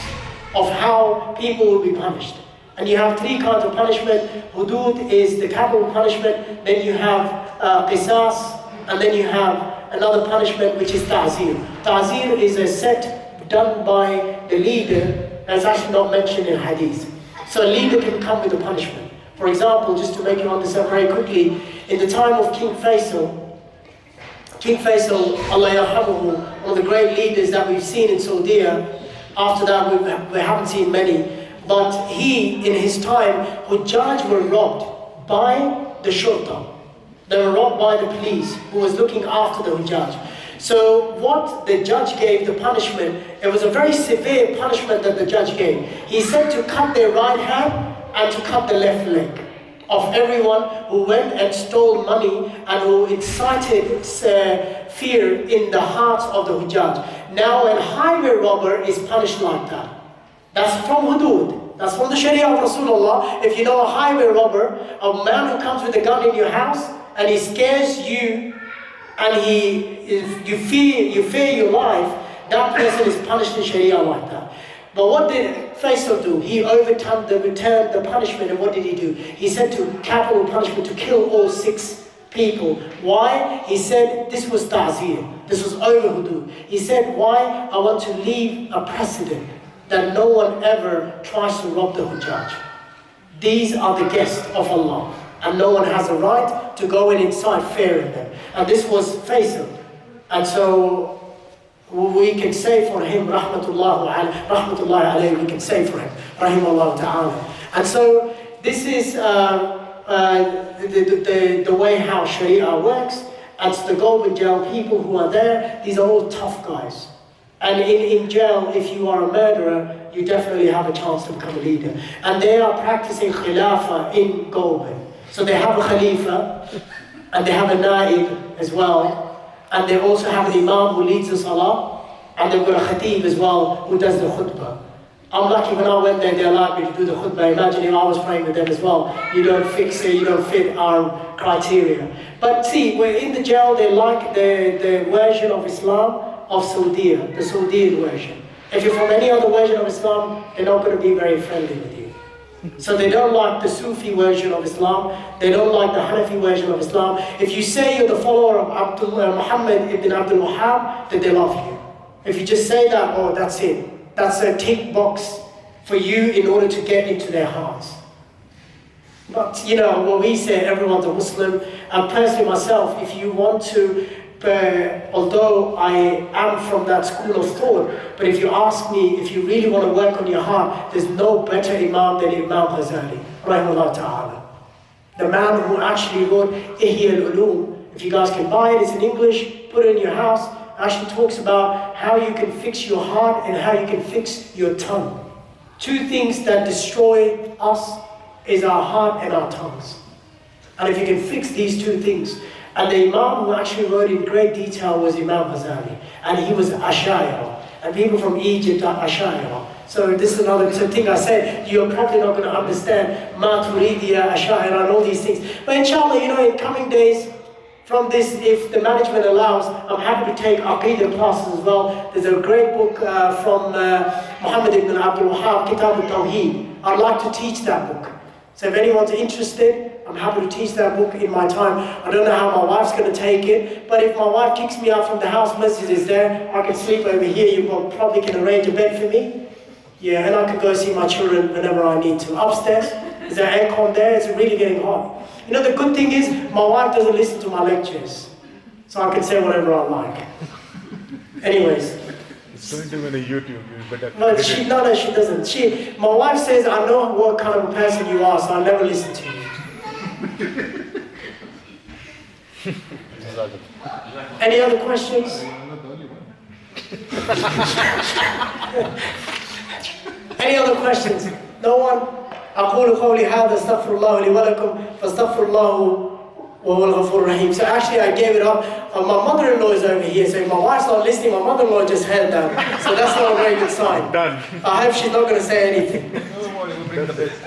Speaker 2: of how people will be punished. And you have three kinds of punishment. Hudud is the capital punishment. Then you have qisas. And then you have another punishment which is ta'zir. Ta'zir is a set done by the leader that's actually not mentioned in hadith. So a leader can come with a punishment. For example, just to make you understand very quickly, in the time of King Faisal, Allah yarhamuhu, one of the great leaders that we've seen in Saudi. After that, we haven't seen many. But he, in his time, Hujjaj were robbed by the shurta. They were robbed by the police who was looking after the Hujjaj. So what the judge gave the punishment, it was a very severe punishment that the judge gave. He said to cut their right hand and to cut the left leg of everyone who went and stole money and who incited fear in the hearts of the Hujjaj. Now a highway robber is punished like that. That's from hudud. That's from the Sharia of Rasulullah. If you know a highway robber, a man who comes with a gun in your house and he scares you and you fear your life, that person is punished in Sharia like that. But what did Faisal do? He returned the punishment, and what did he do? He said to capital punishment to kill all 6 people. Why? He said this was ta'zir. This was over hudud. He said, why? I want to leave a precedent that no one ever tries to rob the Hujjaj. These are the guests of Allah, and no one has a right to go in inside fearing them. And this was Faisal. And so we can say for him, rahmatullahi alayhi, we can say for him, rahimahullah ta'ala. And so this is the way how Sharia works. And the Golden Jail people who are there, these are all tough guys. And in jail, if you are a murderer, you definitely have a chance to become a leader. And they are practicing khilafah in Golden. So they have a khalifa, and they have a naib as well. And they also have an imam who leads the salah, and they've got a khatib as well who does the khutbah. I'm lucky when I went there, they allowed me to do the khutbah. Imagine if I was praying with them as well. You don't fit our criteria. But see, we're in the jail, they like the version of Islam of Saudi, the Saudi version. If you're from any other version of Islam, they're not going to be very friendly with you. So they don't like the Sufi version of Islam, they don't like the Hanafi version of Islam. If you say you're the follower of Muhammad ibn Abdul Wahhab, then they love you. If you just say that, oh, that's it. That's a tick box for you in order to get into their hearts. But you know, when we say everyone's a Muslim, and personally myself, if you want to, although I am from that school of thought, but if you ask me, if you really want to work on your heart, there's no better Imam than Imam Ghazali, rahimahullah ta'ala. The man who actually wrote Ihya al-Ulum, if you guys can buy it, it's in English, put it in your house, actually talks about how you can fix your heart and how you can fix your tongue. 2 things that destroy us is our heart and our tongues. And if you can fix these 2 things, and the Imam who actually wrote in great detail was Imam Ghazali, and he was Ash'ari, and people from Egypt are Ash'ari. So this is another thing I said, you're probably not going to understand Maturidiya, Ash'ari, and all these things. But inshallah, you know, in coming days, from this, if the management allows, I'm happy to take Aqidah classes as well. There's a great book from Muhammad ibn Abdul Wahhab, Kitab al-Tawheed. I'd like to teach that book. So if anyone's interested, I'm happy to teach that book in my time. I don't know how my wife's going to take it, but if my wife kicks me out from the house, masjid is there, I can sleep over here. You probably can arrange a bed for me. Yeah, and I can go see my children whenever I need to. Upstairs, there's an aircon there, it's really getting hot. You know, the good thing is, my wife doesn't listen to my lectures, so I can say whatever I like. Anyways.
Speaker 6: It's going to be on YouTube, you better.
Speaker 2: No, she doesn't. My wife says, I know what kind of a person you are, so I'll never listen to you. Any other questions?
Speaker 6: I'm not the only one.
Speaker 2: Any other questions? No one? أقول قولي هذا استغفر الله لي ولكم فاستغفر الله وهو الغفور الرحيم. So actually I gave it up. My mother-in-law is over here, so if my wife's not listening, my mother-in-law just heard that. So that's not a very good sign.
Speaker 6: Done.
Speaker 2: I hope she's not going to say anything.
Speaker 6: No worry, we'll bring the best.